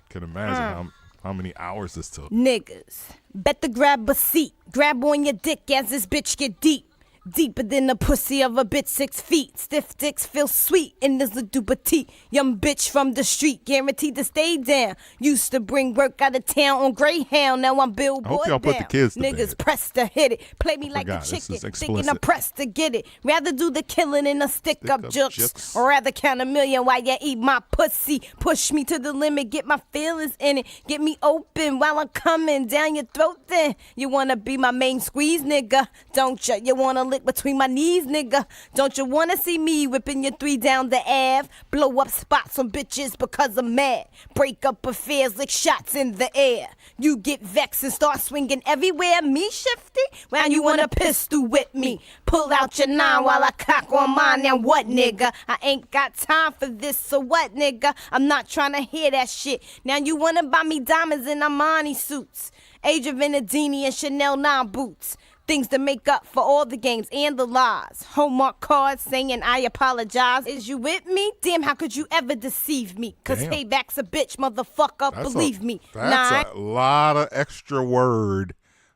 Can imagine how many hours this took. Niggas, better grab a seat. Grab on your dick as this bitch get deep. Deeper than the pussy of a bitch 6 feet. Stiff dicks feel sweet in this little petite. Young bitch from the street, guaranteed to stay down. Used to bring work out of town on Greyhound. Now I'm billboard y'all put the bound. kids to Niggas bed. pressed to hit it. Play me like a forgot, this chicken. is Thinking I'm explicit. pressed to get it. Rather do the killing than a stick up up jukes. jukes. Or rather count a million while you eat my pussy. Push me to the limit, get my feelings in it. Get me open while I'm coming down your throat then. You wanna be my main squeeze, nigga? Don't ya? You wanna lick between my knees, nigga? Don't you wanna see me whipping your 3 down the Ave? Blow up spots on bitches because I'm mad. Break up affairs like shots in the air. You get vexed and start swinging everywhere. Me shifty? Well, you wanna pistol whip me. Pull out your 9 while I cock on mine. Now what, nigga? I ain't got time for this, so what, nigga? I'm not trying to hear that shit. Now you wanna buy me diamonds and Armani suits. Age of Venedini and Chanel 9 boots. Things to make up for all the games and the lies. Hallmark cards saying I apologize. Is you with me? Damn, how could you ever deceive me? Cause Damn. payback's a bitch, motherfucker, believe me. That's a lot of extra word.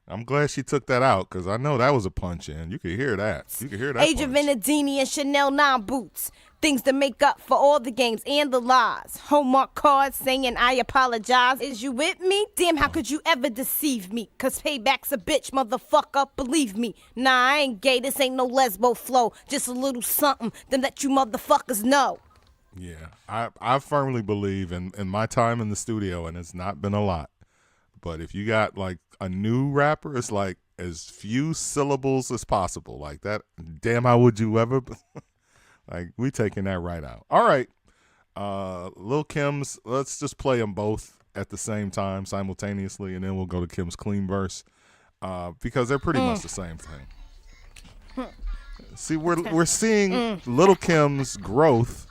I'm glad she took that out because I know that was a punch in. You could hear that. You could hear that. Age of punch. Venedini and Chanel 9 boots. Things to make up for all the games and the lies. Hallmark cards saying I apologize. Is you with me? Damn, how could you ever deceive me? Cause payback's a bitch, motherfucker, believe me. Nah, I ain't gay, this ain't no lesbo flow. Just a little something to let you motherfuckers know. Yeah, I firmly believe in my time in the studio, and it's not been a lot. But if you got like a new rapper, it's like as few syllables as possible. Like that, damn, how would you ever? Like, we taking that right out. All right. Lil Kim's, let's just play them both at the same time, simultaneously, and then we'll go to Kim's clean verse because they're pretty much the same thing. See, we're seeing Lil Kim's growth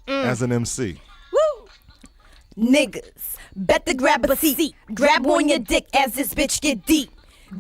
as an MC. Woo! Niggas, better grab a seat. Grab on your dick as this bitch get deep.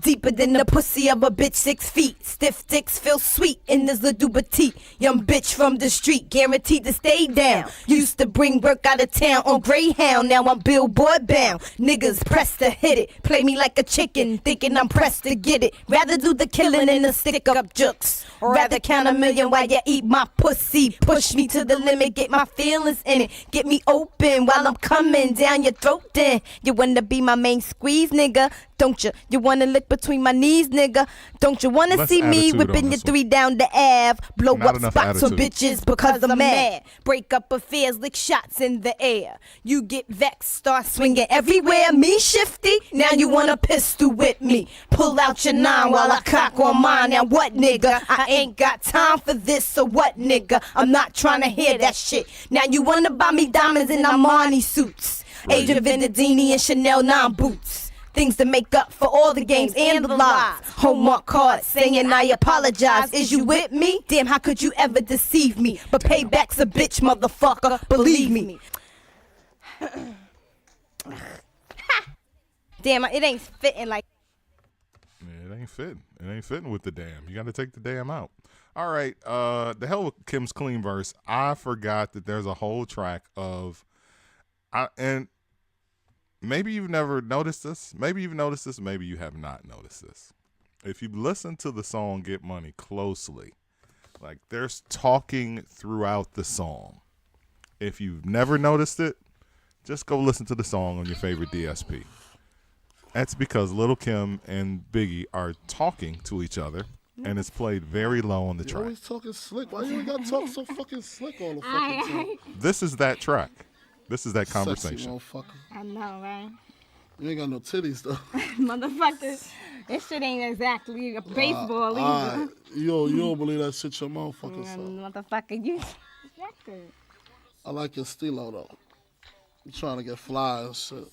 Deeper than the pussy of a bitch 6 feet. Stiff dicks feel sweet in this little petite. Young bitch from the street, guaranteed to stay down. Used to bring work out of town on Greyhound. Now I'm billboard bound. Niggas pressed to hit it. Play me like a chicken, thinking I'm pressed to get it. Rather do the killing than the stick up jukes. Or rather count a million while you eat my pussy. Push me to the limit, get my feelings in it. Get me open while I'm coming down your throat then. You wanna be my main squeeze, nigga? Don't you? You wanna lick between my knees, nigga? Don't you wanna Less see me attitude whipping on your this 3 down the Ave? Blow Not up enough spots on attitude. bitches because I'm mad. Break up affairs, lick shots in the air. You get vexed, start swinging everywhere. Me shifty? Now you wanna pistol whip me. Pull out your 9 while I cock on mine. Now what, nigga? I ain't got time for this, so what, nigga? I'm not trying to hear that shit. Now you wanna buy me diamonds and Armani suits. Age of Venedini and Chanel 9 boots. Things to make up for all the games and the lies. Hallmark cards saying I apologize. Is you with me? Damn, how could you ever deceive me? But payback's a bitch, motherfucker, believe me. Damn, it ain't fitting like. Yeah, it ain't fitting. It ain't fitting with the damn. You got to take the damn out. All right. The hell with Kim's clean verse. I forgot that there's a whole track of, and maybe you've never noticed this. Maybe you've noticed this. Maybe you have not noticed this. If you listen to the song Get Money closely, like there's talking throughout the song. If you've never noticed it, just go listen to the song on your favorite DSP. That's because Lil Kim and Biggie are talking to each other, and it's played very low on the You track. always talking slick. Why you gotta talk so fucking slick all the fucking time? This is that track. This is that Sexy conversation. motherfucker. I know, right? You ain't got no titties though. Motherfucker, this shit ain't exactly a baseball either. You don't believe that shit your motherfucking self. Motherfucker, you. I like your stilo though. You trying to get fly and shit.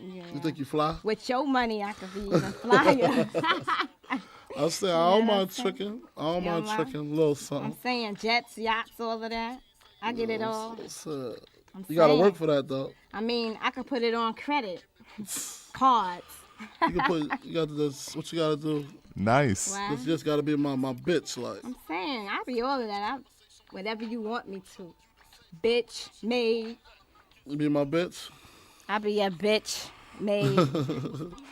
You think you fly? With your money, I could be even flyer. I say I don't mind tricking. I don't mind mind? tricking a little I'm something. saying jets, yachts, all of that. I get it all. So, I'm you gotta saying. work for that though. I mean, I could put it on credit. Cards. You can put. You got to. What you gotta do? Nice. Wow. You just gotta be my bitch. Like I'm saying, I'll be all of that. Whatever you want me to. Bitch, maid. you be my bitch. I'll be a bitch, maid,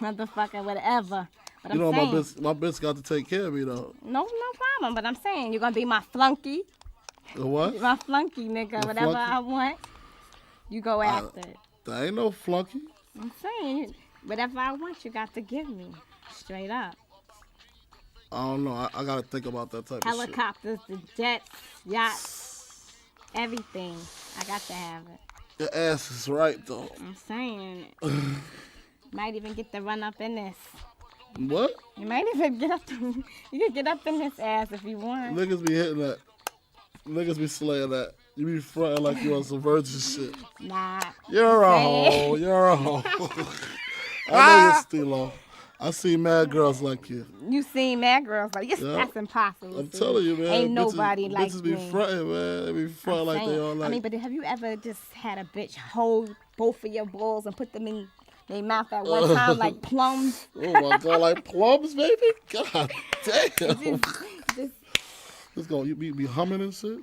motherfucker, whatever. But You I'm know, saying, my bitch got to take care of me though. no problem. But I'm saying you're gonna be my flunky, The what? my flunky nigga. The Whatever flunky? I want, you go after it. There ain't no flunky. I'm saying, whatever I want, you got to give me, straight up. I don't know. I gotta think about that type of shit. Helicopters, the jets, yachts, everything. I got to have it. Your ass is right though. I'm saying, might even get to run up in this. What? You might even get up. You can get up in this ass if you want. Niggas be hitting that. Niggas be slaying that. You be fronting like you on some virgin shit. Nah. You're a Say- hoe. You're a hoe. I know you're still. I see mad girls like you. You seen mad girls like yes, Yeah. that's impossible. I'm see. telling you, man. Ain't bitches, nobody like bitches me. be fronting, man. They be fronting like they Saying. all like. I mean, but have you ever just had a bitch hold both of your balls and put them in their mouth at one time like plums? Oh my god, like plums, baby. God damn. Just It's gonna you be humming and shit.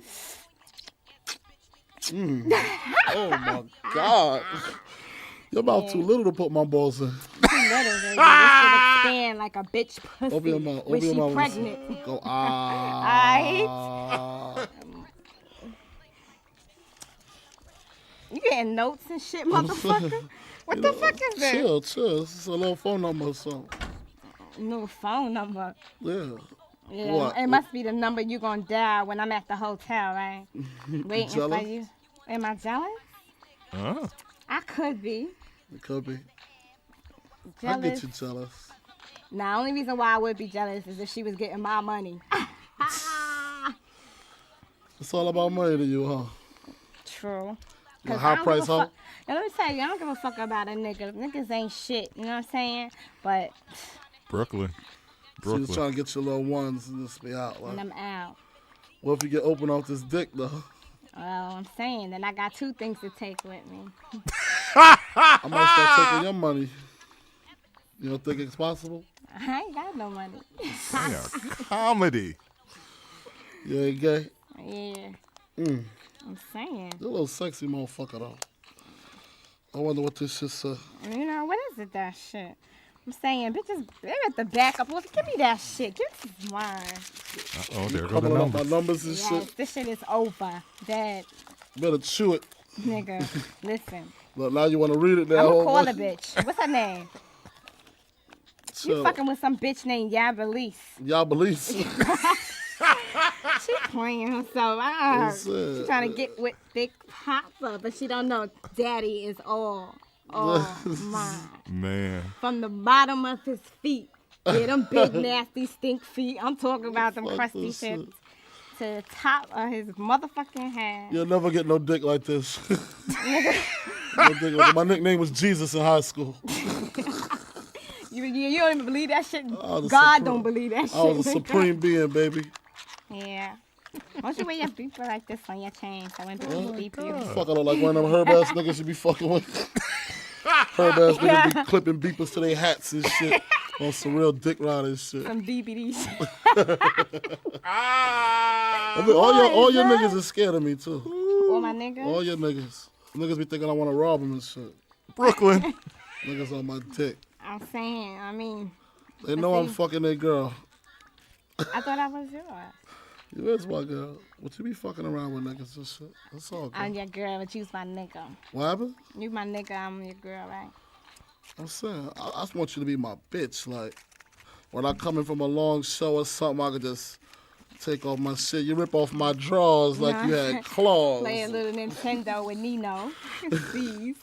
Oh my god. Your mouth too little to put my balls in. little, baby. This should expand like a bitch pussy Open your mouth. when Open she your mouth. pregnant. Go You getting notes and shit, motherfucker? What the fuck is that? Chill. This is a little phone number or something. No phone number. Yeah. Yeah, What? it must be the number you gonna dial when I'm at the hotel, right? Waiting jealous? for you. Am I jealous? Oh. I could be. It could be. I Jealous. get you jealous. Now, only reason why I would be jealous is if she was getting my money. It's all about money to you, huh? True. You a 'Cause high I don't price give a hoe? fuck- Now, let me tell you, I don't give a fuck about a nigga. Niggas ain't shit, you know what I'm saying? But Brooklyn. She was Brooklyn. trying to get your little ones and just be out. when Like, I'm out. what if you get open off this dick, though? Well, I'm saying, then I got two things to take with me. I might start taking your money. You don't think it's possible? I ain't got no money. Yeah, comedy. You ain't gay? Yeah. Mm. I'm saying. You're a little sexy motherfucker, though. I wonder what this shit say. You know, what is it, that shit? I'm saying, bitches, they're at the back up. Well, give me that shit. Give me some wine. Oh, there go the Coming up my numbers. numbers and Yes, shit. this shit is over. Dad, Better chew it. nigga, listen. Look, now you want to read it now. I'm whole gonna call a bunch. bitch. What's her name? You Chill. fucking with some bitch named Yabelise. Y'all believe? She playing herself. Yes, She sir. trying to get with Big Papa, but she don't know Daddy is all mine. Man. From the bottom of his feet. Yeah, them big, nasty, stink feet. I'm talking about them Fuck crusty this shit. shit. To the top of his motherfucking head. You'll never get no dick like this. No dick like- my nickname was Jesus in high school. You don't even believe that shit? was a God supreme- don't believe that shit. I was a supreme being, baby. Yeah. Why don't you wear your beeper like this on your chain so when people beep you? Fuck, I look like one of them herb ass niggas you be fucking with. Herb ass niggas be clipping beepers to their hats and shit. On some real dick riding shit. Some BBD shit. I mean, all your niggas is scared of me too. All my niggas. All your niggas. Niggas be thinking I want to rob them and shit. Brooklyn. Niggas on my dick. I'm saying, I mean, They know I'm fucking their girl. I thought I was yours. You is my girl. But you be fucking around with niggas and shit. That's all I'm good. your girl, but you's my nigga. What happened? You my nigga, I'm your girl, right? I'm saying, I just want you to be my bitch. Like, when I come in from a long show or something, I could just take off my shit. You rip off my drawers like you had claws. Play a little Nintendo with Nino. Please.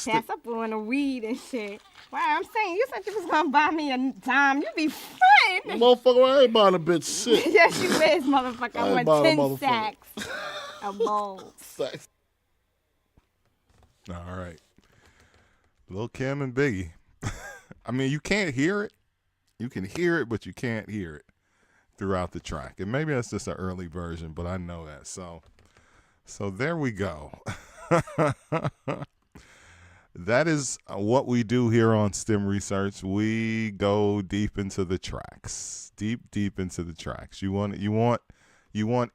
Pass up on a weed and shit. Wow, I'm saying, you said you was gonna buy me a dime. You be fun. Motherfucker, I ain't buying a bitch shit. Yes, you is, motherfucker. I I ain't want buying a 10 motherfucker. sacks of bowls. Sex. All right. Lil Kim and Biggie. I mean, you can't hear it. You can hear it, but you can't hear it throughout the track. And maybe that's just an early version, but I know that. So there we go. That is what we do here on S.T.E.M Research. We go deep into the tracks. Deep into the tracks. You want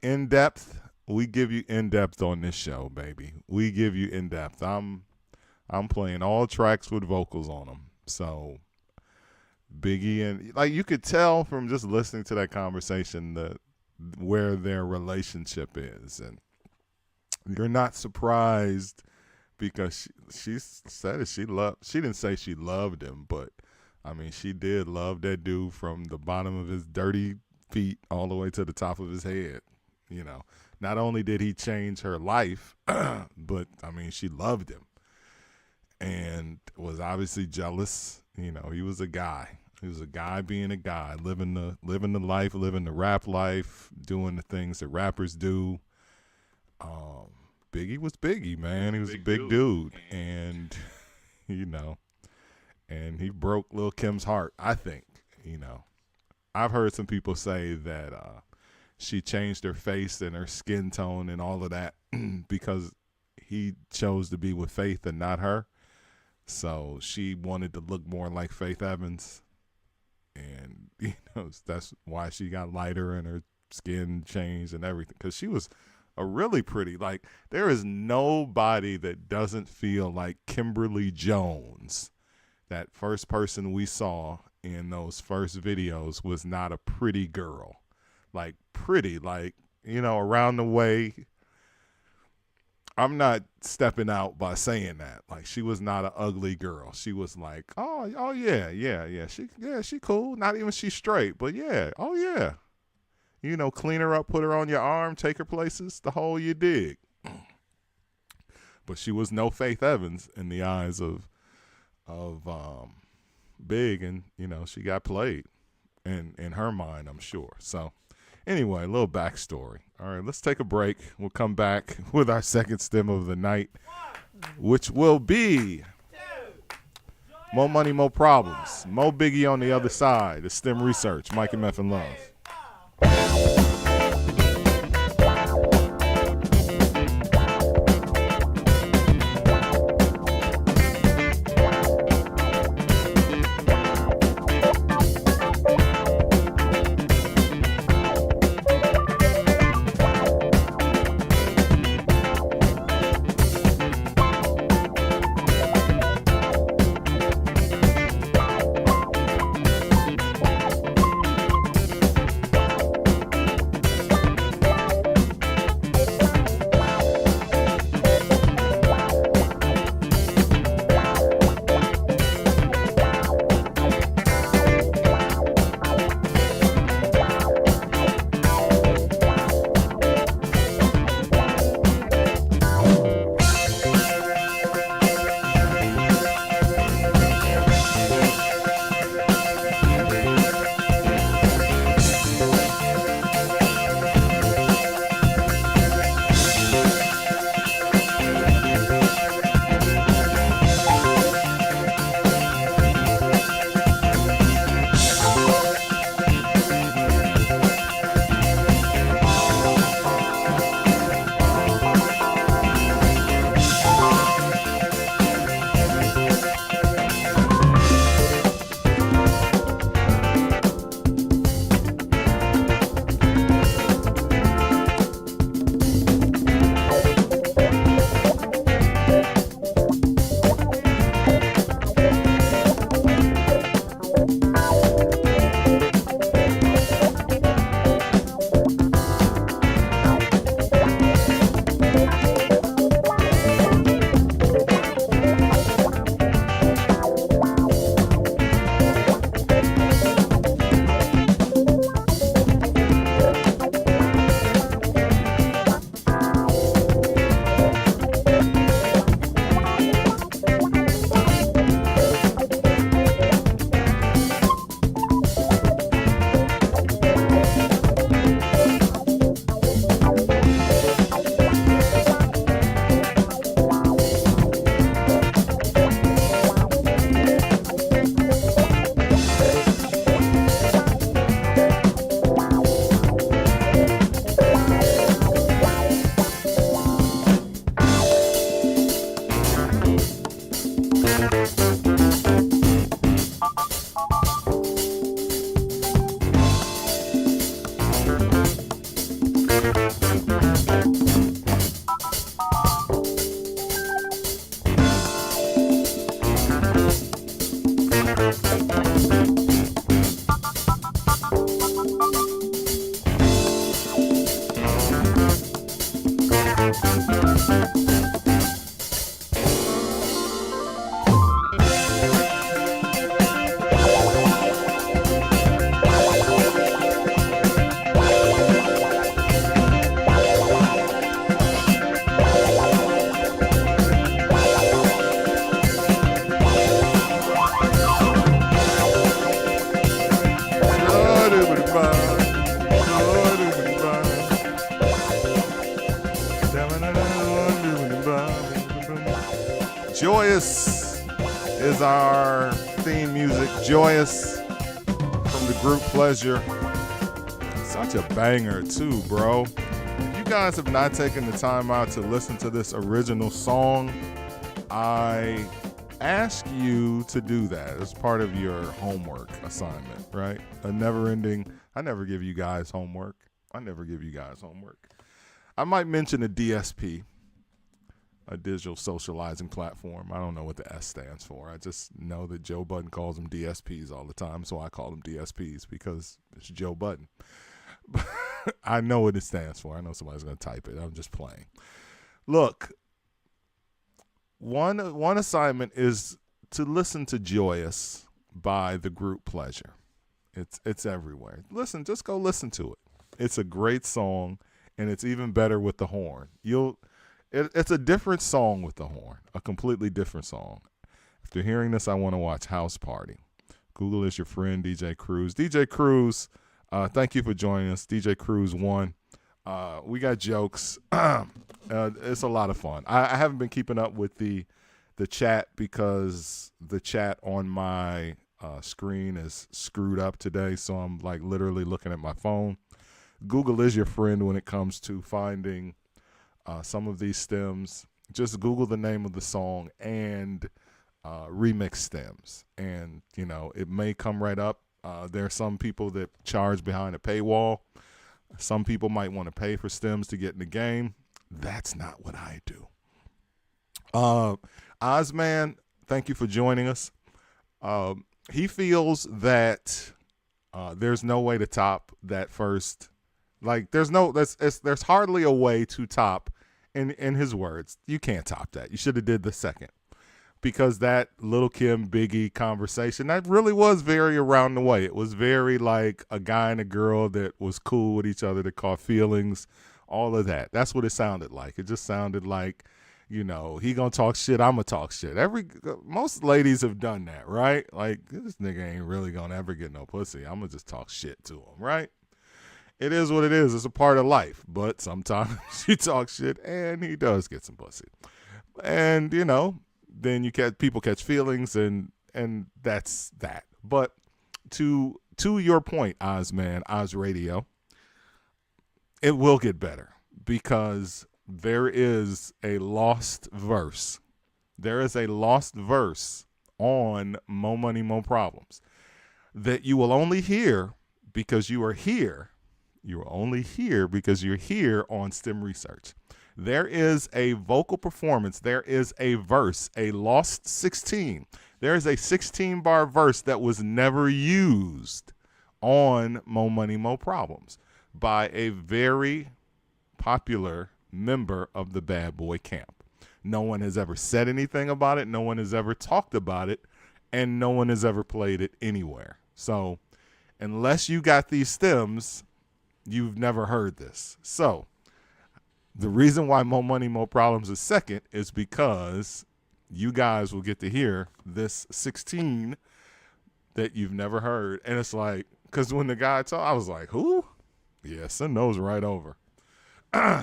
in depth? We give you in depth on this show, baby. We give you in depth. I'm playing all tracks with vocals on them. So Biggie and like you could tell from just listening to that conversation that where their relationship is, and you're not surprised because she said it. She didn't say she loved him, but I mean she did love that dude from the bottom of his dirty feet all the way to the top of his head. You know, not only did he change her life, but I mean she loved him and was obviously jealous. You know, he was a guy. He was a guy being a guy, living the life, living the rap life, doing the things that rappers do. Biggie was Biggie, man. He was a big dude. And, you know, and he broke Lil' Kim's heart, I think. You know, I've heard some people say that she changed her face and her skin tone and all of that because he chose to be with Faith and not her. So she wanted to look more like Faith Evans. And, you know, that's why she got lighter and her skin changed and everything. Because she was a really pretty, like, there is nobody that doesn't feel like Kimberly Jones. That first person we saw in those first videos was not a pretty girl. Like, pretty, like, you know, around the way. I'm not stepping out by saying that. Like, she was not an ugly girl. She was like, oh yeah. She cool. Not even she straight, but yeah, oh yeah. You know, clean her up, put her on your arm, take her places, the whole you dig. But she was no Faith Evans in the eyes of Big, and you know, she got played in her mind, I'm sure. So anyway, a little backstory. All right, let's take a break. We'll come back with our second stem of the night, which will be More Money, More Problems. Mo Biggie on the other side. The STEM Research. Mike and MFN Love. Joyous is our theme music. Joyous from the group Pleasure. Such a banger too, bro. If you guys have not taken the time out to listen to this original song, I ask you to do that as part of your homework assignment, right? I never give you guys homework. I might mention a DSP, a digital socializing platform. I don't know what the S stands for. I just know that Joe Budden calls them DSPs all the time, so I call them DSPs because it's Joe Budden. I know what it stands for. I know somebody's going to type it. I'm just playing. Look, one assignment is to listen to Joyous by the group Pleasure. It's everywhere. Just go listen to it. It's a great song, and it's even better with the horn. It's a different song with the horn, a completely different song. After hearing this, I want to watch House Party. Google is your friend, DJ Cruz. DJ Cruz, thank you for joining us. DJ Cruz 1. We got jokes. It's a lot of fun. I haven't been keeping up with the chat because the chat on my screen is screwed up today, so I'm like literally looking at my phone. Google is your friend when it comes to finding some of these stems. Just Google the name of the song and remix stems, and it may come right up. There are some people that charge behind a paywall. Some people might want to pay for stems to get in the game. That's not what I do. Ozman, thank you for joining us. He feels that there's no way to top that first. Like there's hardly a way to top. In his words, you can't top that. You should have did the second, because that Lil' Kim Biggie conversation, that really was very around the way. It was very like a guy and a girl that was cool with each other, that caught feelings, all of that. That's what it sounded like. It just sounded like, he gonna talk shit, I'm gonna talk shit. Most ladies have done that, right? Like, this nigga ain't really gonna ever get no pussy. I'm gonna just talk shit to him, right? It is what it is. It's a part of life. But sometimes she talks shit and he does get some pussy. And, then people catch feelings and that's that. But to your point, Ozman, Oz Radio, it will get better because there is a lost verse. There is a lost verse on Mo Money, Mo Problems that you will only hear because you are here. You're only here because you're here on STEM Research. There is a vocal performance. There is a verse, a lost 16. There is a 16-bar verse that was never used on Mo Money, Mo Problems by a very popular member of the Bad Boy camp. No one has ever said anything about it. No one has ever talked about it. And no one has ever played it anywhere. So unless you got these stems, you've never heard this. So the reason why Mo Money, Mo Problems is second is because you guys will get to hear this 16 that you've never heard. And it's like, because when the guy talked, I was like, who? Yeah, send those right over.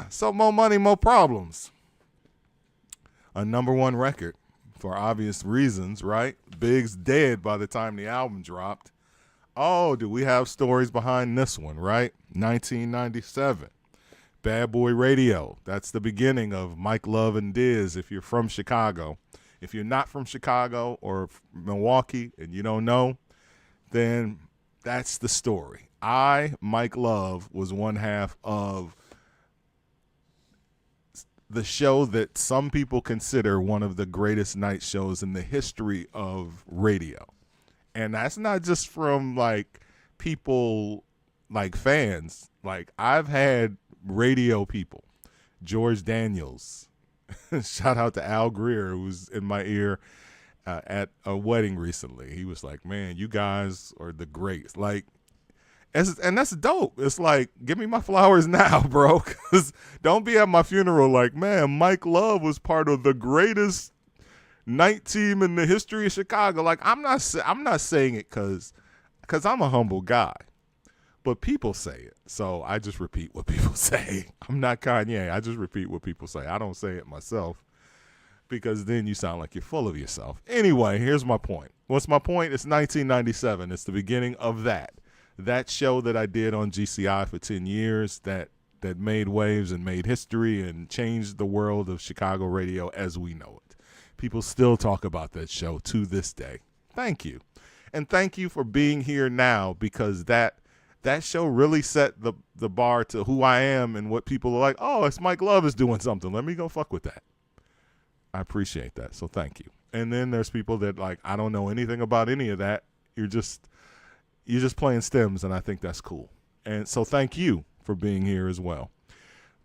So Mo Money, Mo Problems. A #1 record for obvious reasons, right? Big's dead by the time the album dropped. Oh, do we have stories behind this one, right? 1997. Bad Boy Radio. That's the beginning of Mike Love and Diz if you're from Chicago. If you're not from Chicago or Milwaukee and you don't know, then that's the story. Mike Love, was one half of the show that some people consider one of the greatest night shows in the history of radio. And that's not just from like people like fans. Like I've had radio people, George Daniels, shout out to Al Greer, who was in my ear at a wedding recently. He was like, man, you guys are the greats. Like, and that's dope. It's like, give me my flowers now, bro. Because don't be at my funeral like, man, Mike Love was part of the greatest night team in the history of Chicago. Like, I'm not saying it because I'm a humble guy, but people say it. So I just repeat what people say. I'm not Kanye. I just repeat what people say. I don't say it myself. because then you sound like you're full of yourself. Anyway, here's my point. What's my point? It's 1997. It's the beginning of that show that I did on GCI for 10 years that made waves and made history and changed the world of Chicago radio as we know it. People still talk about that show to this day. Thank you. And thank you for being here now, because that show really set the bar to who I am and what people are like, oh, it's Mike Love is doing something. Let me go fuck with that. I appreciate that. So thank you. And then there's people that like, I don't know anything about any of that. You're just playing stems, and I think that's cool. And so thank you for being here as well.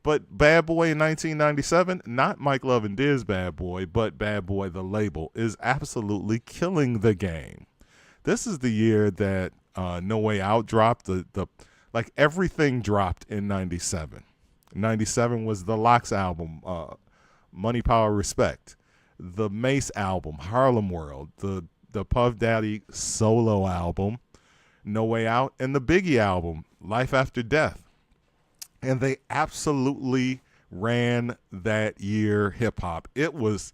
But Bad Boy in 1997, not Mike Love and Diz Bad Boy, but Bad Boy the label, is absolutely killing the game. This is the year that No Way Out dropped. Like everything dropped in 97. 97 was the Lox album, Money, Power, Respect. The Mace album, Harlem World. The Puff Daddy solo album, No Way Out, and the Biggie album, Life After Death. And they absolutely ran that year hip-hop. It was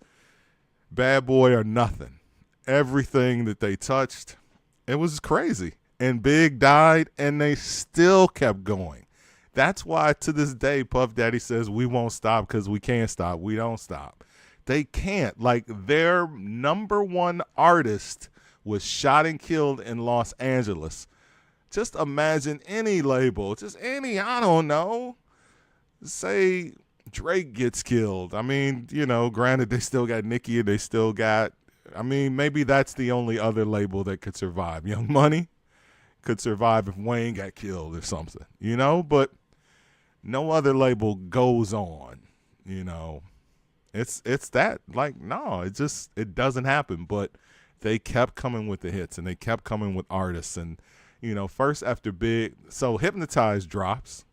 Bad Boy or nothing. Everything that they touched, it was crazy. And Big died, and they still kept going. That's why to this day, Puff Daddy says, we won't stop because we can't stop. We don't stop. They can't. Like, their number one artist was shot and killed in Los Angeles. Just imagine any label, just any, I don't know, say Drake gets killed. I mean, you know, granted, they still got Nicki and they still got, I mean, maybe that's the only other label that could survive. Young Money could survive if Wayne got killed or something, you know, but no other label goes on, you know. It's that, like, no, it doesn't happen. But they kept coming with the hits, and they kept coming with artists. And, you know, first after Big, so Hypnotize drops,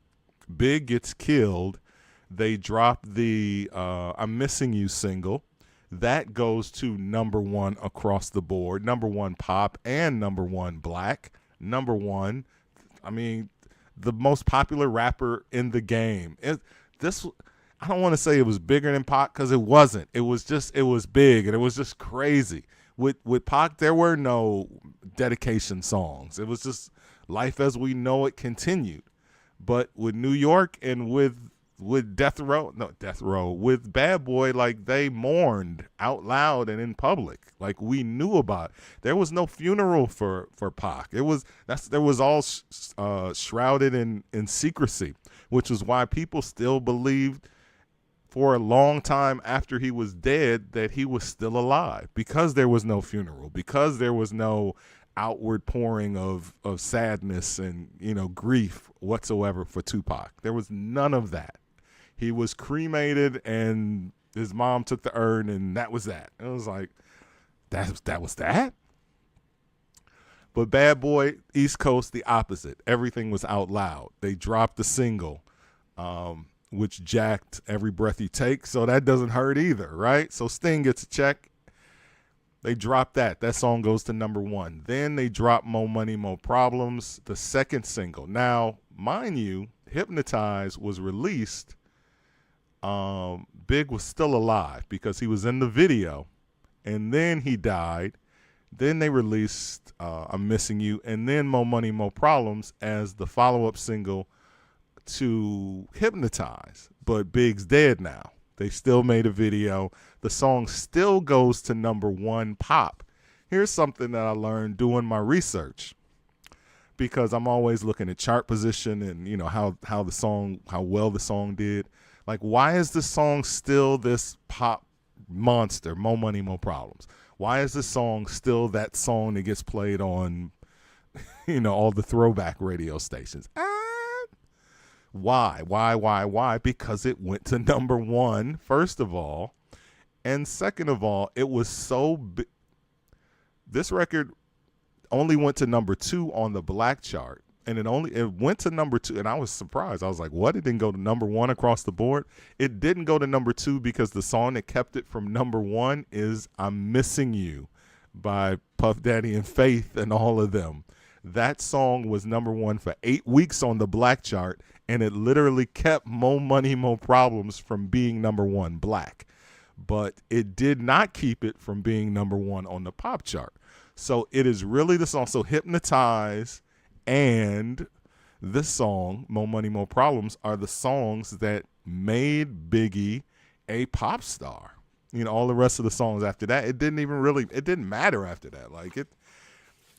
Big gets killed, they drop the I'm Missing You single. That goes to number one across the board, number one pop and number one black, number one, I mean, the most popular rapper in the game. I don't want to say it was bigger than Pac, because it wasn't. It was big, and it was just crazy. With Pac, there were no dedication songs. It was just life as we know it continued. But with New York and with with Death Row, with Bad Boy, like, they mourned out loud and in public, like we knew about. There was no funeral for Pac. There was all shrouded in secrecy, which was why people still believed for a long time after he was dead that he was still alive, because there was no funeral, because there was no outward pouring of sadness and, grief whatsoever for Tupac. There was none of that. He was cremated and his mom took the urn, and that was that. It was like, that was that? But Bad Boy, East Coast, the opposite. Everything was out loud. They dropped the single, which jacked Every Breath You Take, so that doesn't hurt either, right? So Sting gets a check. They drop that. That song goes to number one. Then they drop Mo Money, Mo Problems, the second single. Now, mind you, Hypnotize was released. Big was still alive because he was in the video, and then he died. Then they released I'm Missing You, and then Mo Money, Mo Problems as the follow-up single to Hypnotize. But Big's dead now. They still made a video. The song still goes to number one pop. Here's something that I learned doing my research, because I'm always looking at chart position and how well the song did. Like, why is this song still this pop monster, Mo Money, Mo Problems? Why is this song still that song that gets played on all the throwback radio stations? Why? Because it went to number one, first of all. And second of all, it was so big. This record only went to number two on the black chart. And it went to number two. And I was surprised. I was like, what? It didn't go to number one across the board? It didn't go to number two because the song that kept it from number one is I'm Missing You by Puff Daddy and Faith and all of them. That song was number one for 8 weeks on the black chart. And it literally kept Mo Money, Mo Problems from being number one black. but it did not keep it from being number one on the pop chart. So it is really the song. So Hypnotize and this song, More Money, More Problems, are the songs that made Biggie a pop star. You know, all the rest of the songs after that, it didn't matter after that. Like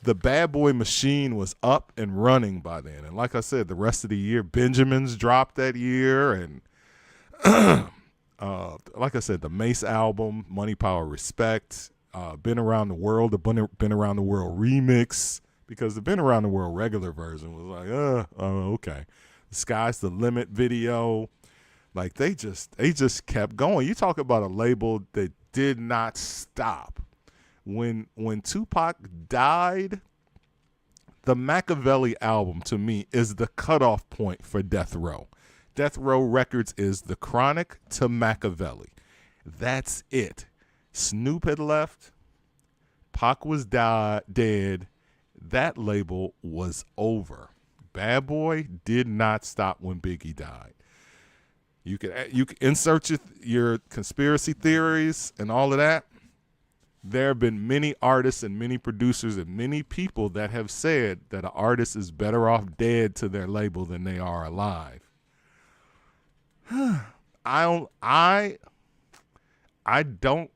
the Bad Boy machine was up and running by then. And like I said, the rest of the year, Benjamin's dropped that year. And like I said, the Mace album, Money, Power, Respect, Been Around the World, the Been Around the World remix, because the Been Around the World regular version was like, okay. The Sky's the Limit video. Like they just kept going. You talk about a label that did not stop. When Tupac died, the Machiavelli album to me is the cutoff point for Death Row. Death Row Records is the Chronic to Machiavelli. That's it. Snoop had left. Pac was dead. That label was over. Bad Boy did not stop when Biggie died. You can insert your conspiracy theories and all of that. There have been many artists and many producers and many people that have said that an artist is better off dead to their label than they are alive. I don't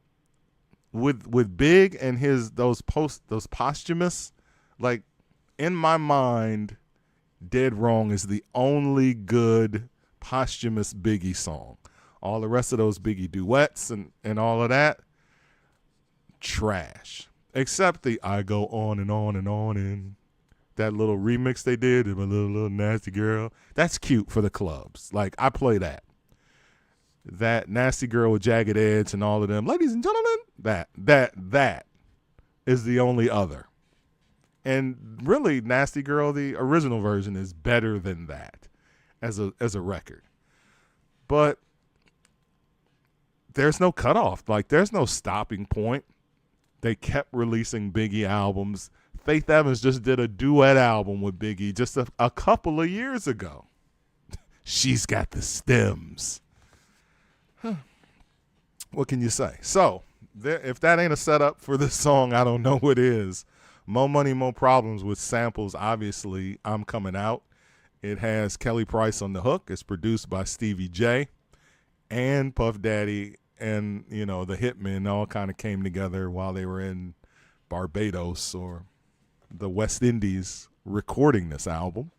with Big and those posthumous, like in my mind, Dead Wrong is the only good posthumous Biggie song. All the rest of those Biggie duets and all of that, trash. Except the I Go On and On and On and that little remix they did of a little nasty girl. That's cute for the clubs. Like I play that. That Nasty Girl with Jagged Edge and all of them. Ladies and gentlemen, that is the only other. And really, Nasty Girl, the original version, is better than that as a record. But there's no cutoff. Like there's no stopping point. They kept releasing Biggie albums. Faith Evans just did a duet album with Biggie just a couple of years ago. She's got the stems. What can you say? So, if that ain't a setup for this song, I don't know what is. More Money, More Problems with samples, obviously, I'm Coming Out. It has Kelly Price on the hook. It's produced by Stevie J and Puff Daddy. And, you know, the Hitmen all kind of came together while they were in Barbados or the West Indies recording this album.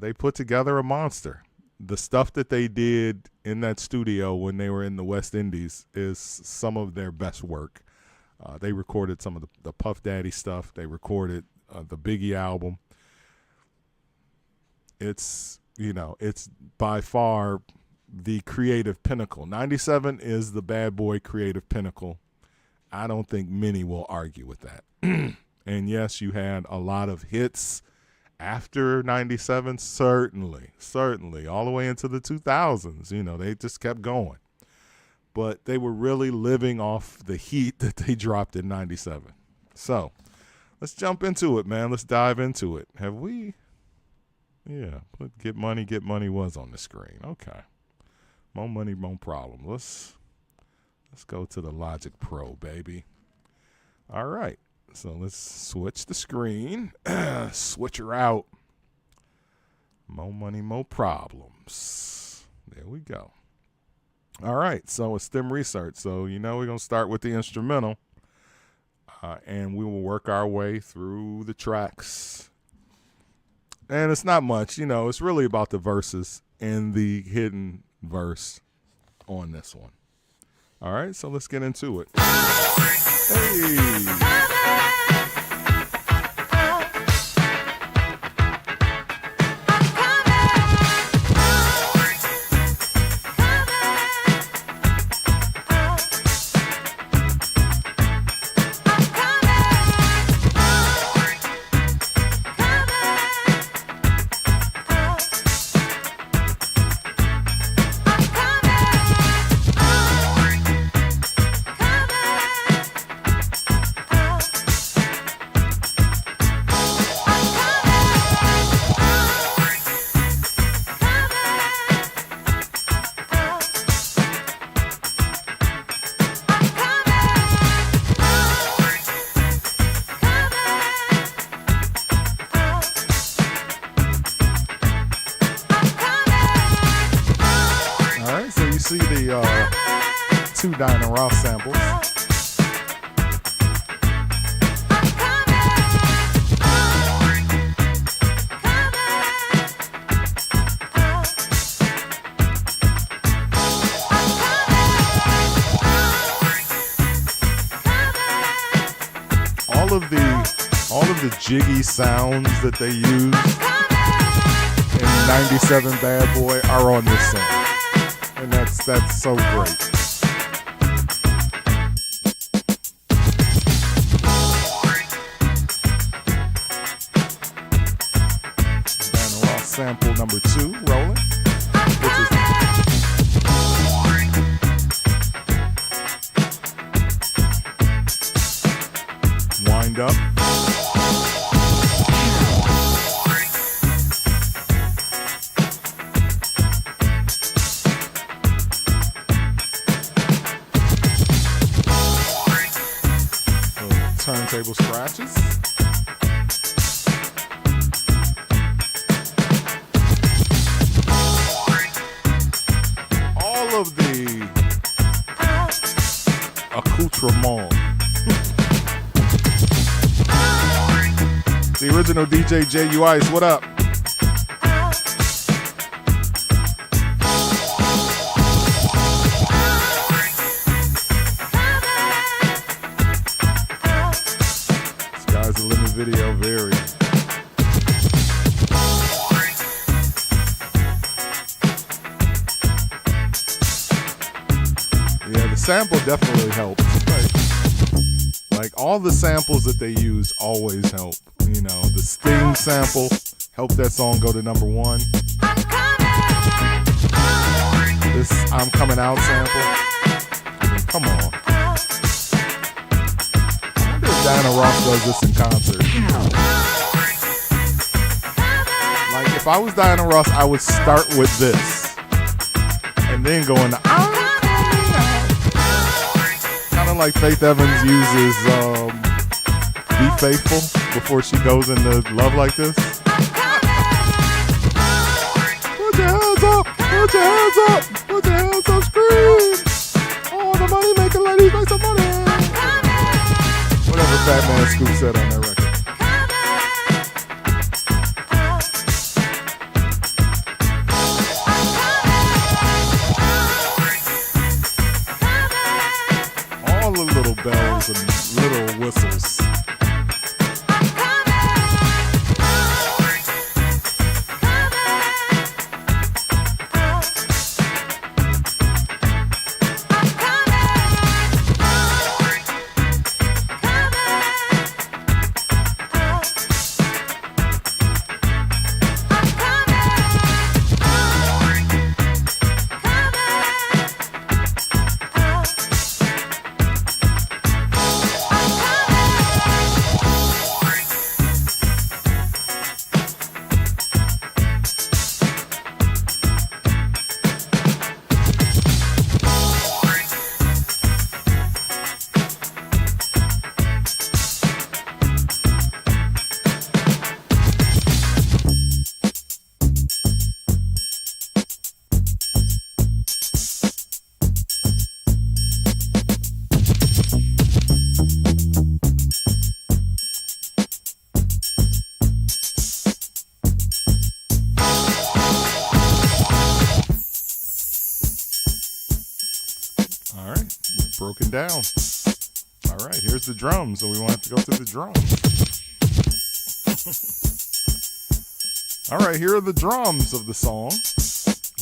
They put together a monster. The stuff that they did in that studio when they were in the West Indies is some of their best work. They recorded some of the Puff Daddy stuff. They recorded the Biggie album. It's by far the creative pinnacle. 97 is the Bad Boy creative pinnacle. I don't think many will argue with that. And yes, you had a lot of hits after 97, certainly, all the way into the 2000s. You know, they just kept going. But they were really living off the heat that they dropped in 97. So let's jump into it, man. Let's dive into it. Have we? Yeah, put Get Money was on the screen. Okay. More Money, More Problem. Let's go to the Logic Pro, baby. All right. So let's switch the screen. Switch her out. More Money, More Problems. There we go. All right. So it's STEM research. So, we're going to start with the instrumental. And we will work our way through the tracks. And it's not much. It's really about the verses and the hidden verse on this one. All right, so let's get into it. Hey. Diana Ross samples. All of the jiggy sounds that they use in 97 Bad Boy are on this song. And that's so great. Diana Ross sample number 2 rolling, which is wind up. Turntable scratches. All of the accoutrement. The original DJ J.U. Ice, what up? Video very. Yeah, the sample definitely helps. Like all the samples that they use always help. You know, the Sting sample helped that song go to number 1. This I'm Coming Out sample. I mean, come on. Diana Ross does this in concert. Like if I was Diana Ross, I would start with this and then go into kind of like Faith Evans uses Be Faithful before she goes into Love Like This. Put your hands up, put your hands up, put your hands up, scream. All the money making ladies make some money. Whatever Fat Man Scoop said on that record. All the little bells and little whistles. Broken down. All right, here's the drums, so we won't have to go through the drums. All right, here are the drums of the song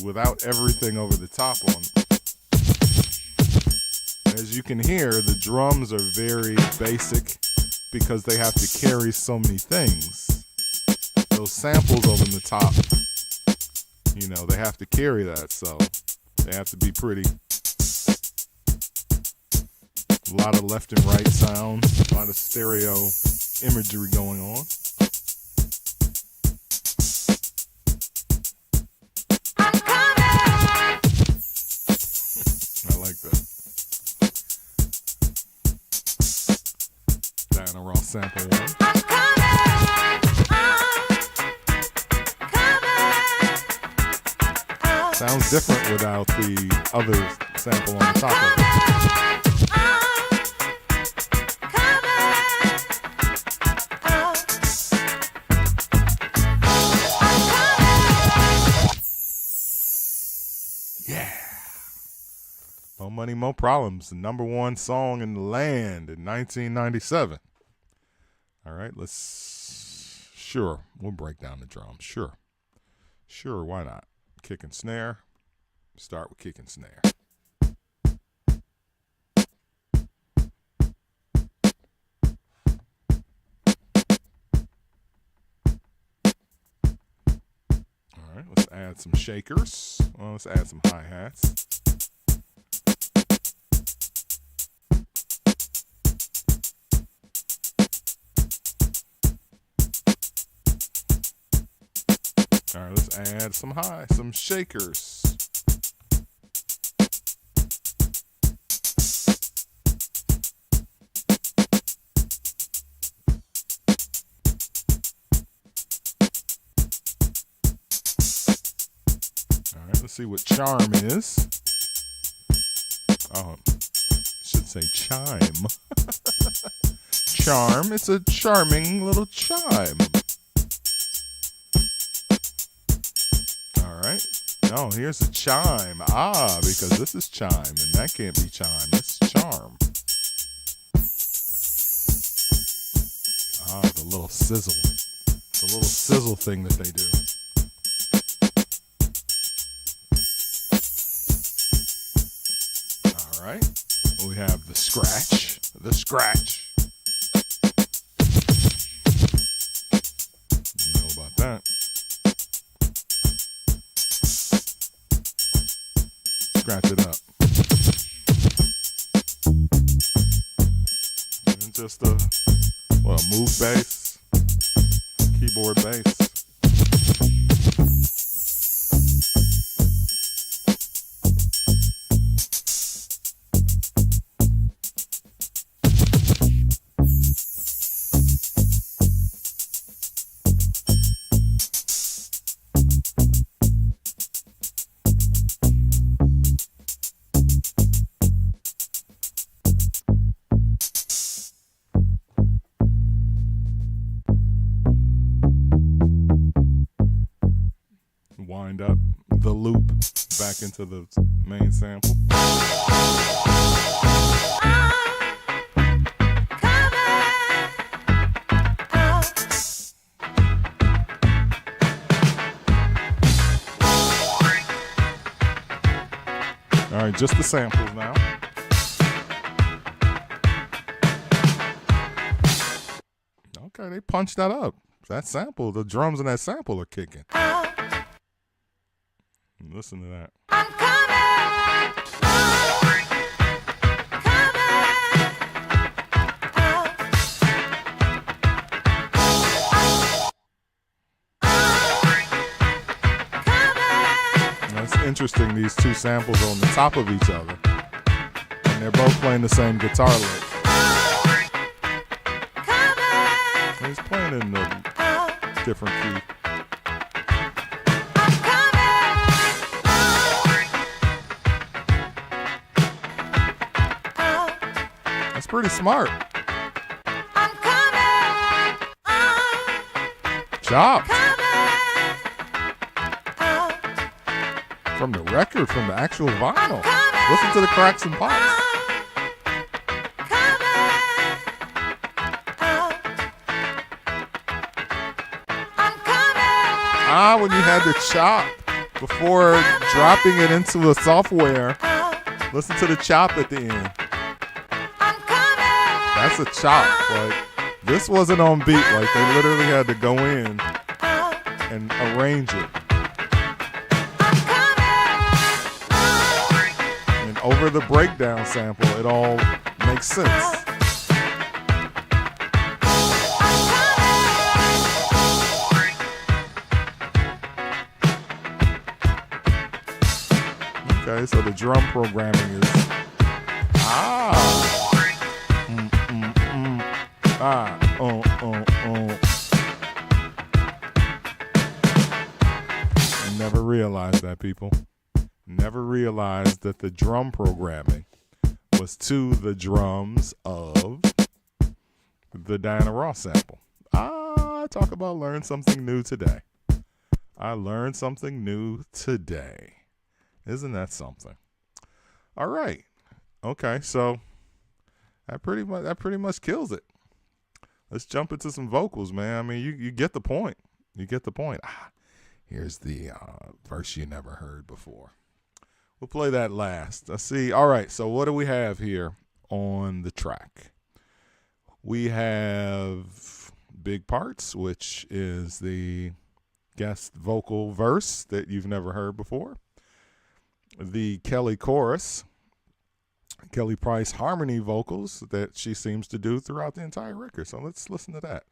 without everything over the top on it. As you can hear, the drums are very basic because they have to carry so many things. Those samples over the top, you know, they have to carry that, so they have to be pretty. A lot of left and right sounds, a lot of stereo imagery going on. I like that. Diana Ross sample one. Sounds different without the other sample on the top of it. Yeah. More Money, More Problems, the number one song in the land in 1997. All right, sure, we'll break down the drums. Sure, why not? Kick and snare. Start with kick and snare. All right, let's add some shakers. Well, let's add some hi-hats. All right, let's add some shakers. All right, let's see what charm is. Oh, I should say chime. Charm, it's a charming little chime. All right. No, here's a chime. Because this is chime, and that can't be chime. It's charm. The little sizzle. The little sizzle thing that they do. All right. We have the scratch. The scratch. You know about that. Scratch it up. And just a move bass, keyboard bass. Wind up the loop back into the main sample. All right, just the samples now. Okay, they punched that up. That sample, the drums in that sample are kicking. Listen to that. I'm coming. It's interesting, these two samples on the top of each other. And they're both playing the same guitar lick. He's playing in a different key. That's pretty smart. Chopped. From the record, from the actual vinyl. Listen to the cracks and pops. When you had the chop before dropping it into the software. Listen to the chop at the end. That's a chop. Like, this wasn't on beat. Like, they literally had to go in and arrange it. And over the breakdown sample, it all makes sense. Okay, so the drum programming is Never realized that, people. Never never realized that the drum programming was to the drums of the Diana Ross sample. Talk about learn something new today. I learned something new today. Isn't that something? All right. Okay, so that pretty much kills it. Let's jump into some vocals, man. I mean, you get the point. You get the point. Here's the verse you never heard before. We'll play that last. Let's see. All right, so what do we have here on the track? We have Big Parts, which is the guest vocal verse that you've never heard before. The Kelly chorus, Kelly Price harmony vocals that she seems to do throughout the entire record. So let's listen to that.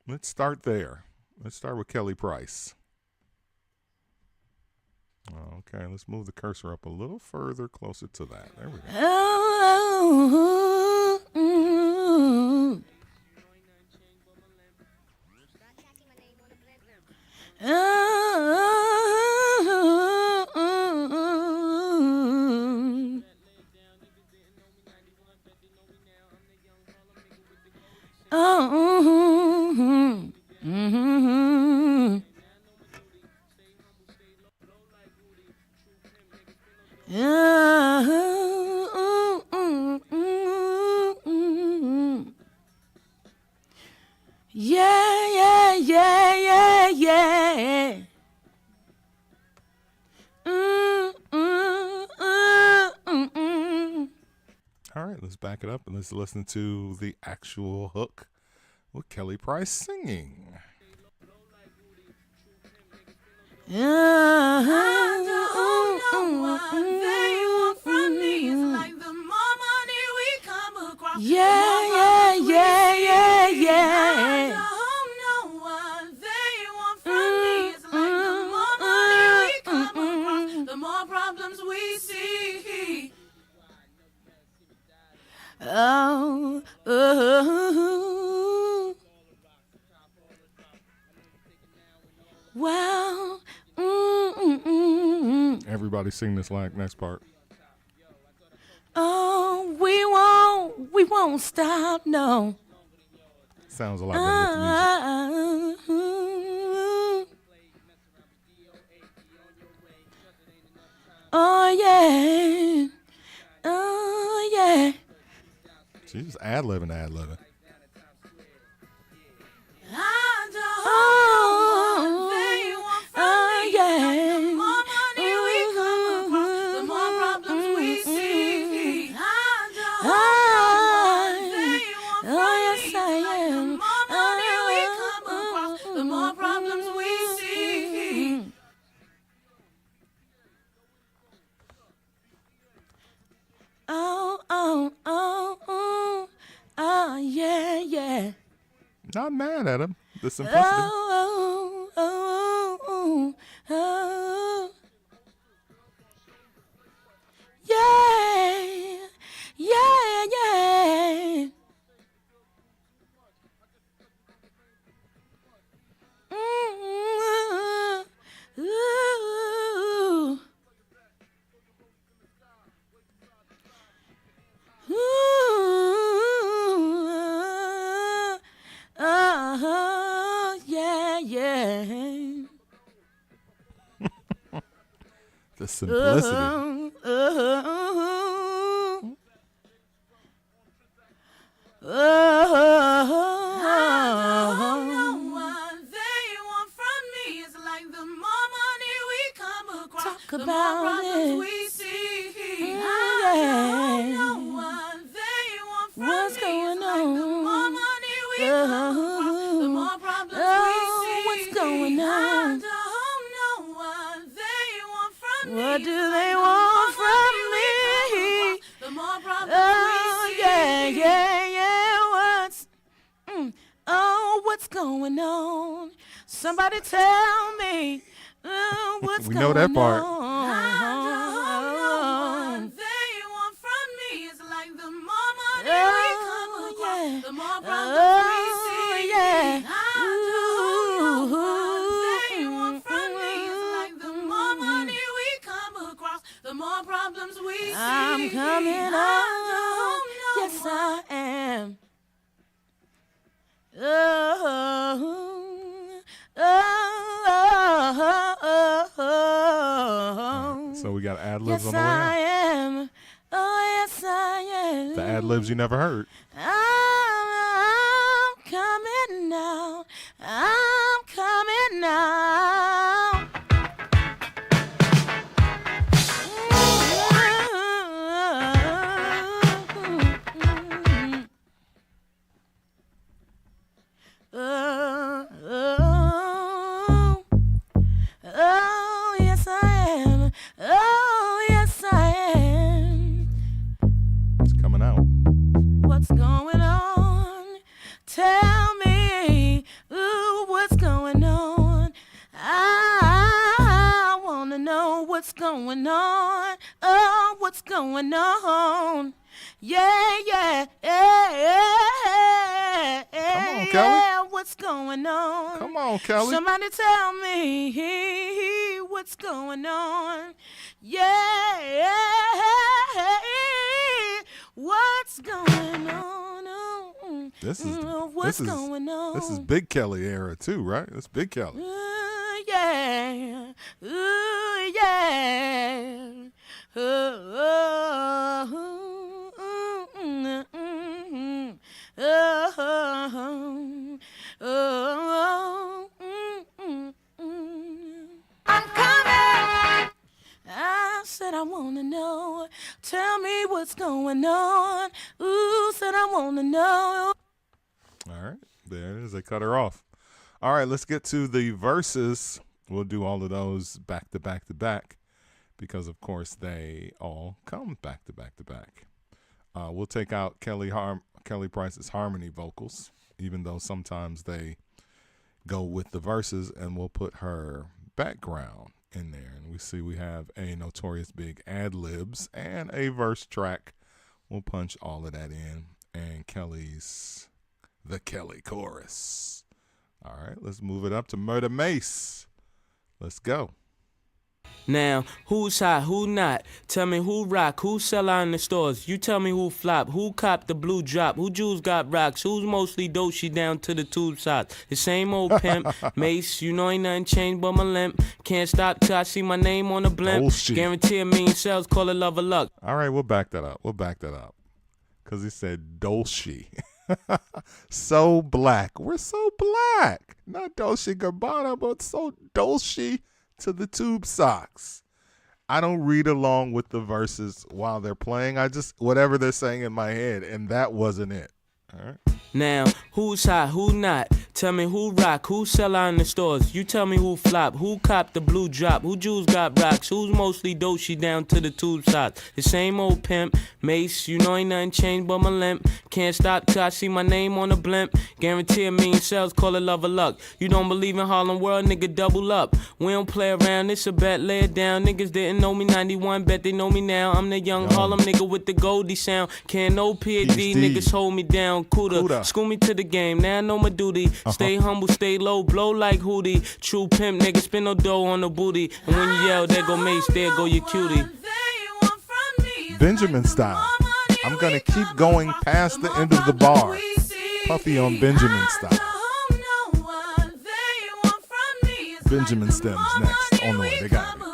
Let's start there. Let's start with Kelly Price. Okay, let's move the cursor up a little further, closer to that. There we go. Yeah. All right, let's back it up and let's listen to the actual hook with Kelly Price singing. I don't know what they want from me. It's like the more money we come across. Yeah. I don't know what they want from me. It's like the more money we come across, the more problems we see. Well. Everybody sing this next part. Oh, we won't stop, no. Sounds a lot better with the music. Oh yeah. She's just ad-libbing. Yeah. Not mad at him. The simplicity. Oh. Yeah. Ooh. Yeah. The simplicity. Talk about it. We see. I don't know what they want from what's me. Going on? The more money we come across, the more problems we see. What's going on? I don't know what they want from me. What do they want from me? The more problems we see. What's going on? Somebody tell me. What's we know that part. They want from me is like the more money we come across, the more problems we see. I don't know what they the more problems we see. I'm coming on. Yes, I am. So we got ad-libs Yes, on the way I out. am. Oh, yes, I am. The ad-libs you never heard. I'm coming now. I'm coming now. Oh, yes, I am. Oh, yes, I am. It's coming out. What's going on? Tell me, ooh, what's going on? I wanna know what's going on. Oh, what's going on? Yeah, yeah, yeah, yeah. Come on, Kelly. What's going on? Come on, Kelly. Somebody tell me what's going on. Yeah, what's going on? This What's is going on? This is Big Kelly era too, right? It's Big Kelly. Ooh, yeah. Ooh, yeah. I'm coming. I said I wanna know. Tell me what's going on. Ooh, said I wanna know. All right, there it is. They cut her off. All right, let's get to the verses. We'll do all of those back to back to back because, of course, they all come back to back to back. We'll take out Kelly Price's harmony vocals, even though sometimes they go with the verses, and we'll put her background in there. And we see we have a Notorious Big ad-libs and a verse track. We'll punch all of that in, and the Kelly chorus. All right, let's move it up to Murder Mace. Let's go. Now, who's hot, who not? Tell me who rock, who sell out in the stores. You tell me who flop, who cop the blue drop, who jewels got rocks, who's mostly doshi down to the tube socks. The same old pimp, Mace, you know ain't nothing changed but my limp. Can't stop till I see my name on the blimp. Bullshit. Guarantee a million sales, call it love or luck. All right, we'll back that up. Because he said Dolce. So black. We're so black. Not Dolce Gabbana, but so Dolce to the tube socks. I don't read along with the verses while they're playing. I just, whatever they're saying in my head, and that wasn't it. All right. Now, who's hot, who not? Tell me who rock, who sell out in the stores. You tell me who flop, who cop the blue drop, who jewels got rocks, who's mostly doshi down to the tube socks. The same old pimp, Mace, you know ain't nothing changed but my limp. Can't stop till I see my name on the blimp. Guarantee a million sales, call it love or luck. You don't believe in Harlem World, nigga, double up. We don't play around, it's a bet, lay it down. Niggas didn't know me 91, bet they know me now. I'm the young Harlem nigga with the Goldie sound. Can't no PhD, niggas hold me down. Cuda, school me to the game, now I know my duty. Stay humble, stay low, blow like Hootie. True pimp, nigga, spin no dough on the booty. And when you yell, there go Mace, there go your cutie. Benjamin style. I'm going to keep going past the end of the bar. Puffy on Benjamin style. Benjamin stems next on the way. They got me.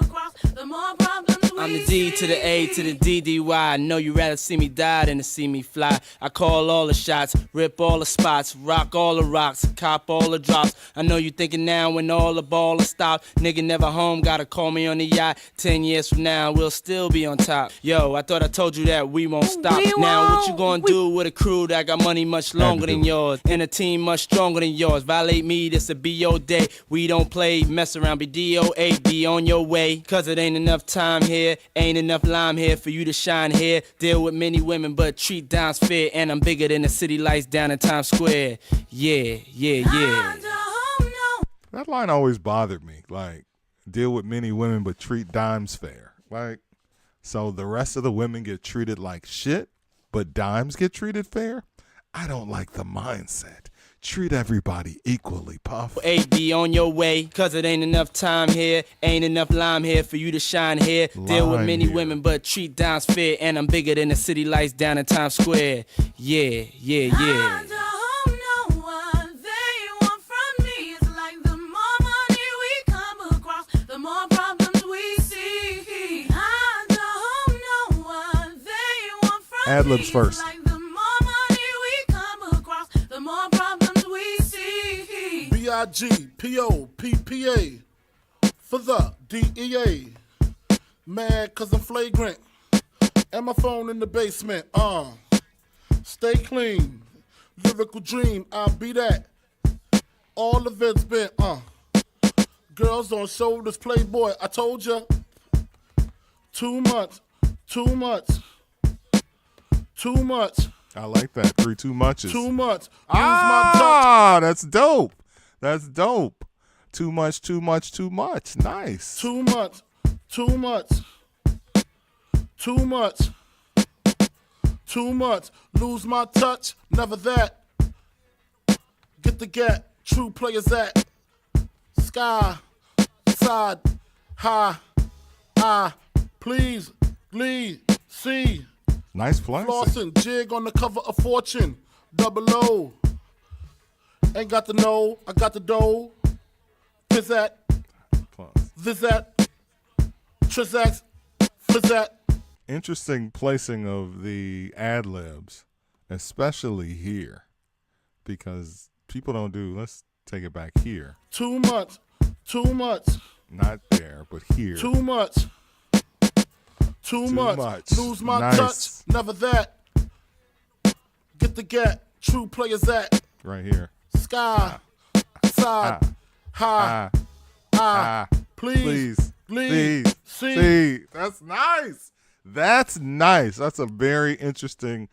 I'm the D to the A to the DDY. I know you rather see me die than to see me fly. I call all the shots, rip all the spots, rock all the rocks, cop all the drops. I know you thinking now when all the ball is stopped. Nigga never home, gotta call me on the yacht. 10 years from now, we'll still be on top. Yo, I thought I told you that we won't stop. Now what you gonna do with a crew that got money much longer than yours and a team much stronger than yours? Violate me, this a B.O. day. We don't play, mess around, be DOA, be on your way. Cause it ain't enough time here, ain't enough lime here for you to shine here. Deal with many women, but treat dimes fair. And I'm bigger than the city lights down in Times Square. Yeah, yeah, yeah. That line always bothered me. Like, deal with many women, but treat dimes fair. Like, so the rest of the women get treated like shit, but dimes get treated fair? I don't like the mindset. Treat everybody equally, Puff. AB on your way, cause it ain't enough time here. Ain't enough lime here for you to shine here. Deal with Lime many here. women, but treat downs fair. And I'm bigger than the city lights down in Times Square. Yeah, yeah, yeah. I don't know what they want from me. It's like the more money we come across, the more problems we see. I don't know what they want from Ad-libs me. first. It's like the more money we come across, the more problems we see. B.I.G. P.O.P.P.A. for the DEA. Mad cause I'm flagrant. And my phone in the basement. Stay clean. Lyrical dream, I'll be that. All events been, Girls on shoulders, playboy, I told ya. Too much, too much, too much, I like that. Too muches. too much. Use my touch. Ah, that's dope. That's dope. Too much, too much, too much. Nice. Too much, too much, too much, too much. Lose my touch, never that. Get the gap, true players at. Sky, side, high, please, lead, see. Nice playing. Flossing, jig on the cover of Fortune, double O. Ain't got the know, I got the dough. Pizzat, Vizat, Trizax, Fizzat. Interesting placing of the ad libs, especially here, because people don't do. Let's take it back here. Too much, too much, Not there, but here. too much, too much. Lose my Nice. touch, never that. Get the gap, true players at. Right here. Sky, side, high, please, lead, see. That's nice. That's nice. That's a very interesting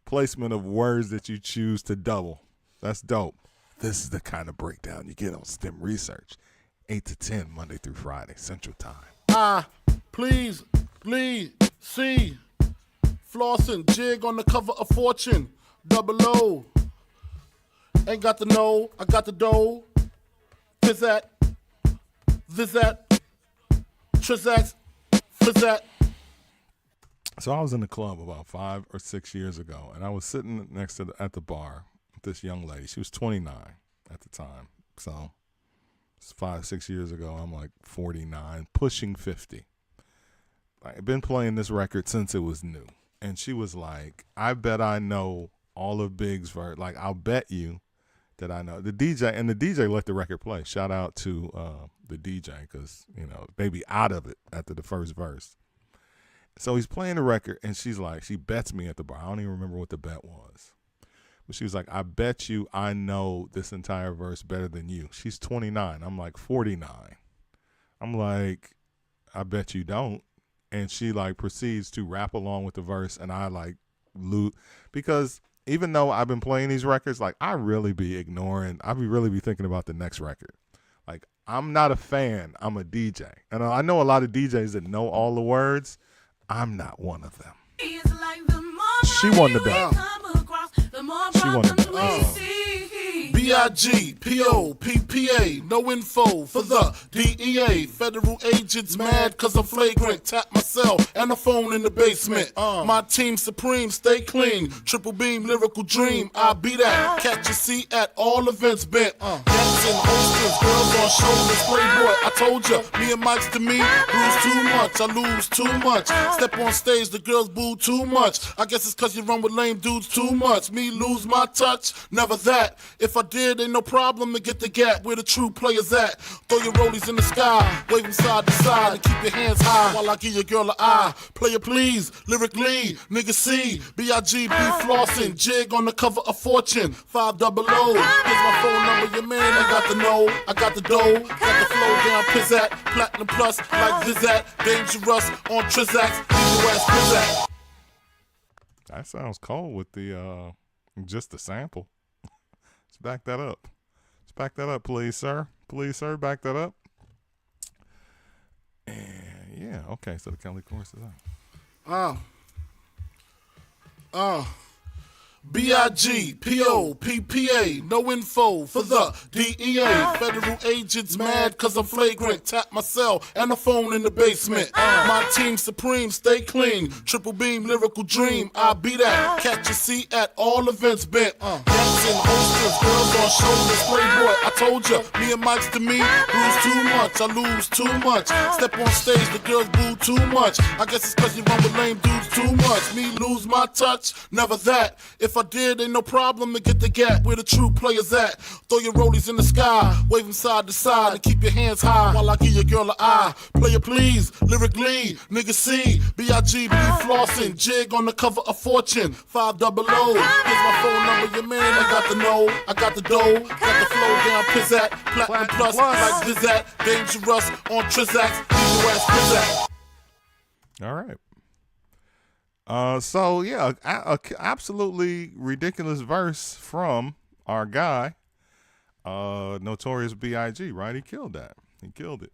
placement of words that you choose to double. That's dope. This is the kind of breakdown you get on STEM Research. 8 to 10, Monday through Friday, Central Time. Please, lead, see. Flossing, jig on the cover of Fortune, double O. Ain't got the know, I got the dough. Pizzat, Vizat, Trizax, Fizzat. So I was in the club about 5 or 6 years ago, and I was sitting next to at the bar with this young lady. She was 29 at the time. So it's 5, 6 years ago. I'm like 49, pushing 50. I've been playing this record since it was new. And she was like, I bet I know all of Big's verse. Like, I'll bet you that I know. The DJ let the record play. Shout out to the DJ because, they be out of it after the first verse. So he's playing the record, and she's like, she bets me at the bar. I don't even remember what the bet was. But she was like, I bet you I know this entire verse better than you. She's 29. I'm like 49. I'm like, I bet you don't. And she like proceeds to rap along with the verse, and I like loot because even though I've been playing these records, like I really be ignoring, really be thinking about the next record. Like I'm not a fan, I'm a DJ. And I know a lot of DJs that know all the words. I'm not one of them. She won the bet. She won the bet. That's all. B.I.G. P.O.P.P.A. No info for the DEA. Federal agents mad cause I'm flagrant. Tap my cell and the phone in the basement. My team supreme, stay clean. Triple beam, lyrical dream. I be that. Catch a seat at all events bent. Dancing, hostess, girls on shoulders. Playboy, I told ya. Me and Mike's to me. Lose too much, I lose too much. Step on stage, the girls boo too much. I guess it's cause you run with lame dudes too much. Me lose my touch, never that. If I did, ain't no problem to get the gap where the true players at. Throw your rollies in the sky, wave them side to side, and keep your hands high while I give your girl an eye. Player please, lyrically, nigga C, B.I.G. be flossing, jig on the cover of Fortune, 5 double O. Here's my phone number, your man, I got the know, I got the dough, got the flow down, pizzat, platinum plus, like Vizat, dangerous on Trizax, leave your ass pizzat. That sounds cold with the just the sample. Let's back that up. Let's back that up, please, sir. Please, sir, back that up. And yeah, okay, so the Kelly chorus is out. B.I.G. P.O.P.P.A. No info for the DEA. Federal agents mad cause I'm flagrant. Tap my cell and the phone in the basement. My team supreme, stay clean. Triple beam, lyrical dream. I be that. Catch a seat at all events bent. Dancing, hostess, girls on shoulders. Playboy, I told ya, me and Mike's to me. Lose too much, I lose too much. Step on stage, the girls boo too much. I guess it's cause you run with lame dudes too much. Me lose my touch, never that. If I did, ain't no problem to get the gap where the true players at. Throw your rollies in the sky, wave them side to side, and keep your hands high while I give your girl an eye. Player please, lyrically, nigga C, B.I.G. be flossing, jig on the cover of Fortune, 500. Here's my phone number, your man, I got the know, I got the dough, got the flow down, pizzat, platinum plus, like Zizat, dangerous on Trizax, leave your ass pizzat. All right. So yeah, a absolutely ridiculous verse from our guy, Notorious B.I.G. Right? He killed that. He killed it.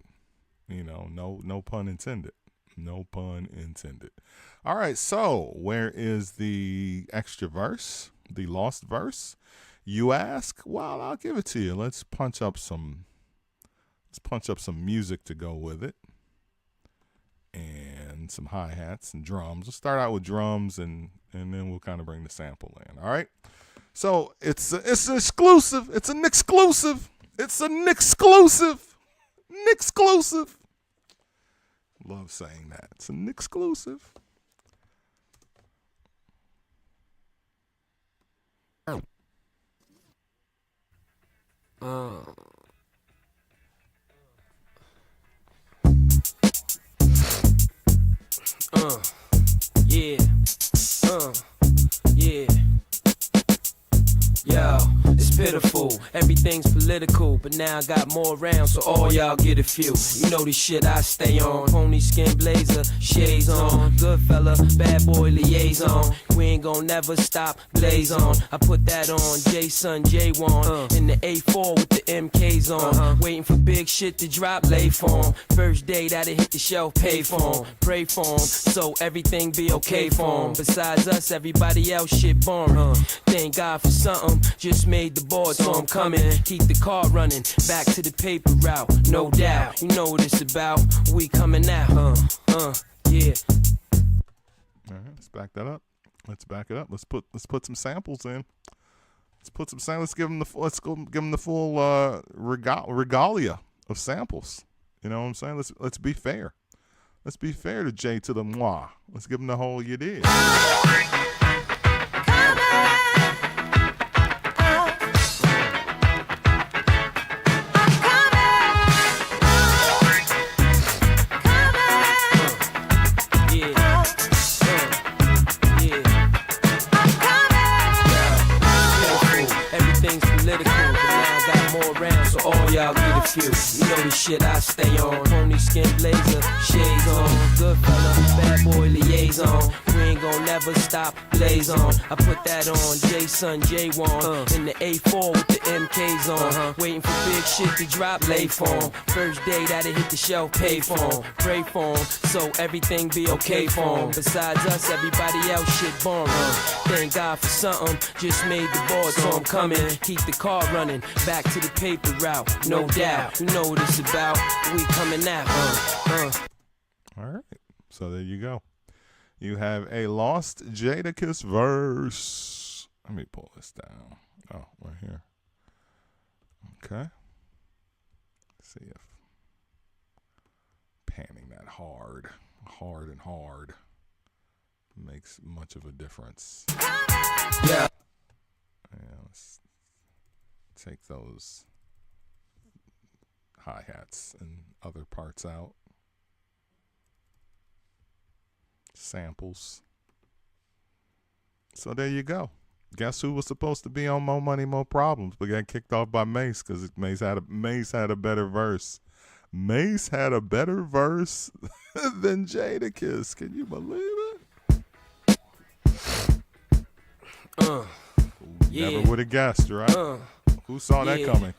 You know, no pun intended. No pun intended. All right. So where is the extra verse? The lost verse? You ask? Well, I'll give it to you. Let's punch up some music to go with it. And some hi-hats and drums. We'll start out with drums and then we'll kind of bring the sample in. All right. So it's an exclusive. It's an exclusive. It's an exclusive. Exclusive. Love saying that. It's an exclusive. Yeah. Yeah. Yo, it's pitiful. Everything's political, but now I got more rounds, so all y'all get a few. You know the shit I stay on. Pony skin blazer, shades on. Good fella, bad boy liaison. We ain't gon' never stop, blaze on. I put that on Jason J1 in the A4 with the MKs on. Waiting for big shit to drop, lay for 'em. First day that it hit the shelf, pay for 'em. Pray for 'em, so everything be okay for 'em. Besides us, everybody else shit boring. Thank God for something, just made the board, so I'm coming. Keep the car running, back to the paper route, no doubt. You know what it's about, we coming out, yeah. All right, let's back that up. Let's back it up. Let's put some samples in. Let's give them the full regalia of samples. You know what I'm saying? Let's be fair. Let's be fair to J to the moi. Let's give them the whole you did. Y'all get a few. You know the shit I stay on. Pony skin blazer, shades on. Good fella, bad boy liaison. We ain't gon' never stop, blaze on. I put that on Jason J1 in the A4 with the MKs on. Waiting for big shit to drop, lay for 'em. First day that it hit the shelf, pay for 'em. Pray for 'em, so everything be okay for 'em. Besides us, everybody else shit boring. Thank God for something, just made the board, so I'm coming. Keep the car running, back to the paper route. No doubt, you know what it's about. We coming out. All right, so there you go. You have a lost Jadakiss verse. Let me pull this down. Oh, right here. Okay. Let's see if panning that hard makes much of a difference. Yeah. Let's take those hi-hats and other parts out. Samples. So there you go. Guess who was supposed to be on More Money, More Problems, but got kicked off by Mace because Mace had a better verse. Mace had a better verse than Jadakiss. Can you believe it? Yeah. Never would have guessed, right? Who saw that coming?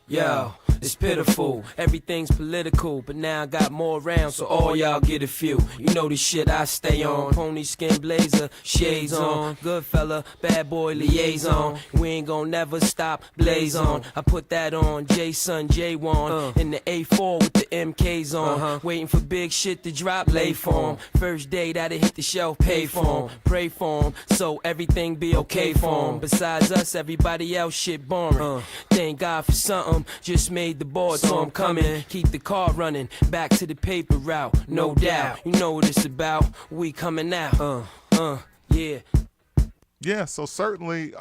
Yo, It's pitiful, everything's political, but now I got more rounds, so all y'all get a few. You know the shit I stay on. Pony skin blazer, shades on. Good fella, bad boy liaison. We ain't gon' never stop, blaze on. I put that on, Jason, J1 in the A4 with the MKs on. Waiting for big shit to drop, lay for 'em. First day that it hit the shelf, pay for 'em. Pray for 'em, so everything be okay for 'em. Besides us, everybody else shit boring. Thank God for something, just made the board, so I'm coming. Keep the car running, back to the paper route, no doubt. You know what it's about, we coming out. Yeah. Yeah, so certainly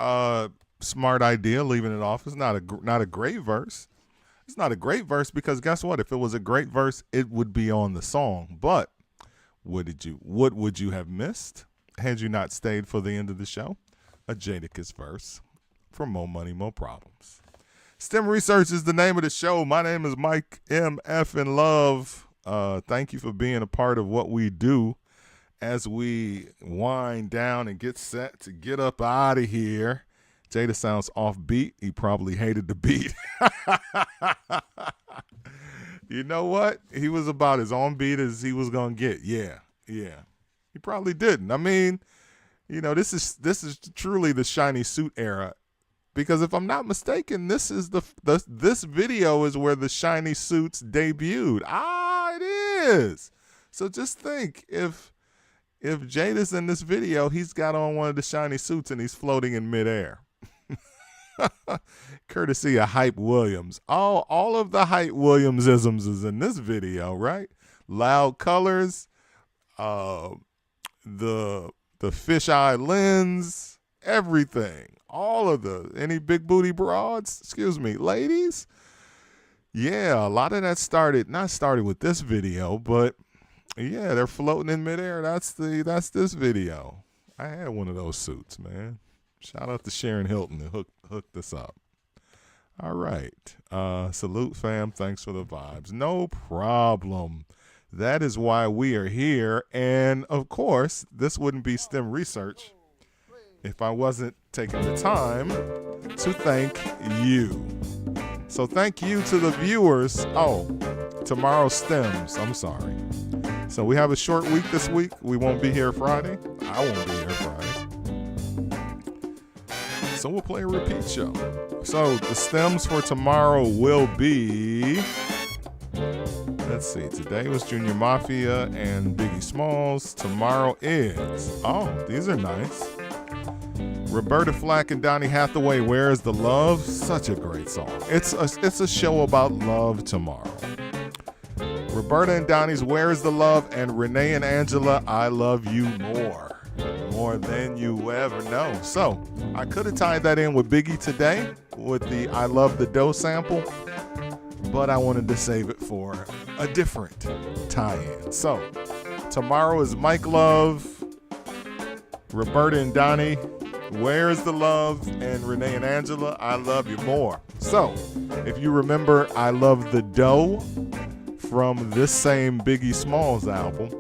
smart idea leaving it off. It's not a great verse. It's not a great verse because guess what? If it was a great verse, it would be on the song. But what would you have missed had you not stayed for the end of the show? A Jadakiss verse for More Money, More Problems. STEM Research is the name of the show. My name is Mike MFN Love. Thank you for being a part of what we do as we wind down and get set to get up out of here. Jada sounds offbeat. He probably hated the beat. You know what? He was about as on beat as he was going to get. Yeah. He probably didn't. I mean, you know, this is truly the shiny suit era. Because if I'm not mistaken, this is this video is where the shiny suits debuted. It is. So just think, if Jada's in this video, he's got on one of the shiny suits and he's floating in midair. Courtesy of Hype Williams. All of the Hype Williams-isms is in this video, right? Loud colors, the fisheye lens, everything. All of any big booty broads, ladies. Yeah, a lot of that not started with this video, but yeah, they're floating in midair. That's this video. I had one of those suits, man. Shout out to Sharon Hilton who hooked this up. All right. Salute, fam. Thanks for the vibes. No problem. That is why we are here. And, of course, this wouldn't be STEM Research if I wasn't taking the time to thank you. So thank you to the viewers. Tomorrow STEMs. I'm sorry. So we have a short week this week. We won't be here Friday. I won't be here Friday. So we'll play a repeat show. So the stems for tomorrow will be, let's see, today was Junior Mafia and Biggie Smalls. Tomorrow is, these are nice. Roberta Flack and Donny Hathaway, Where is the Love? Such a great song. It's a show about love tomorrow. Roberta and Donny's Where is the Love, and Renee and Angela, I Love You More than you ever know. So I could have tied that in with Biggie today with the I Love the Dough sample, but I wanted to save it for a different tie-in. So tomorrow is Mike Love, Roberta and Donny, Where's the Love, and Renee and Angela, I Love You More. So if you remember I Love the Dough from this same Biggie Smalls album,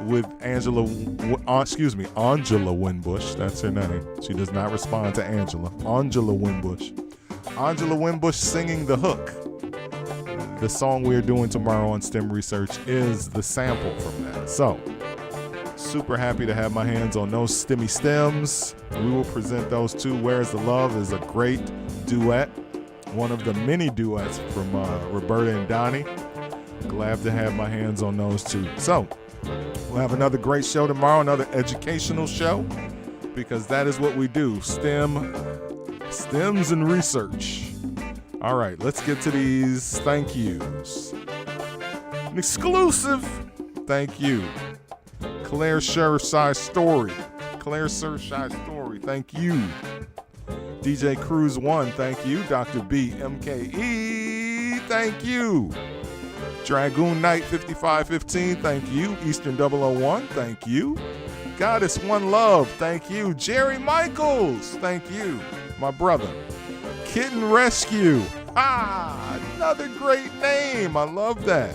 with Angela Winbush. That's her name. She does not respond to Angela. Angela Winbush. Angela Winbush singing the hook. The song we're doing tomorrow on STEM Research is the sample from that. So, super happy to have my hands on those STEMmy stems. We will present those two. Where's the Love is a great duet. One of the many duets from Roberta and Donny. Glad to have my hands on those two. So, we'll have another great show tomorrow, another educational show, because that is what we do, stems and research. All right, let's get to these thank yous. An exclusive thank you. Claire Surshire Story, thank you. DJ Cruz 1, thank you. Dr. B, MKE, thank you. Dragoon Knight 5515, thank you. Eastern 001, thank you. Goddess One Love, thank you. Jerry Michaels, thank you. My brother. Kitten Rescue, another great name. I love that.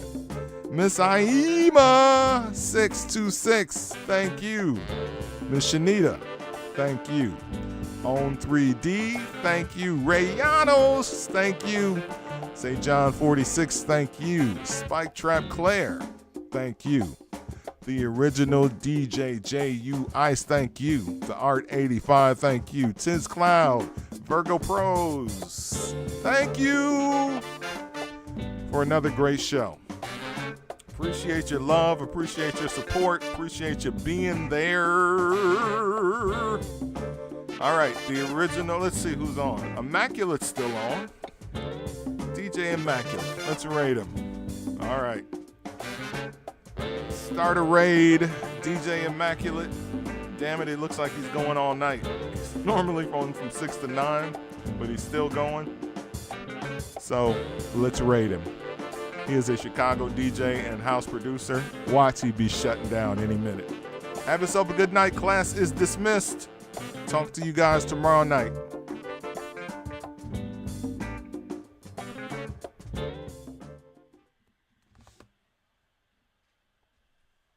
Miss Aima 626, thank you. Miss Shanita, thank you. On 3D, thank you. Rayanos, thank you. St. John 46, thank you. Spike Trap Claire, thank you. The original DJ J.U. Ice, thank you. The Art 85, thank you. Tiz Cloud, Virgo Pros, thank you for another great show. Appreciate your love, appreciate your support, appreciate you being there. All right, the original, let's see who's on. Immaculate's still on. DJ Immaculate, let's raid him. All right. Start a raid, DJ Immaculate. Damn it, it looks like he's going all night. He's normally going from 6 to 9, but he's still going. So let's raid him. He is a Chicago DJ and house producer. Watch, he be shutting down any minute. Have yourself a good night. Class is dismissed. Talk to you guys tomorrow night.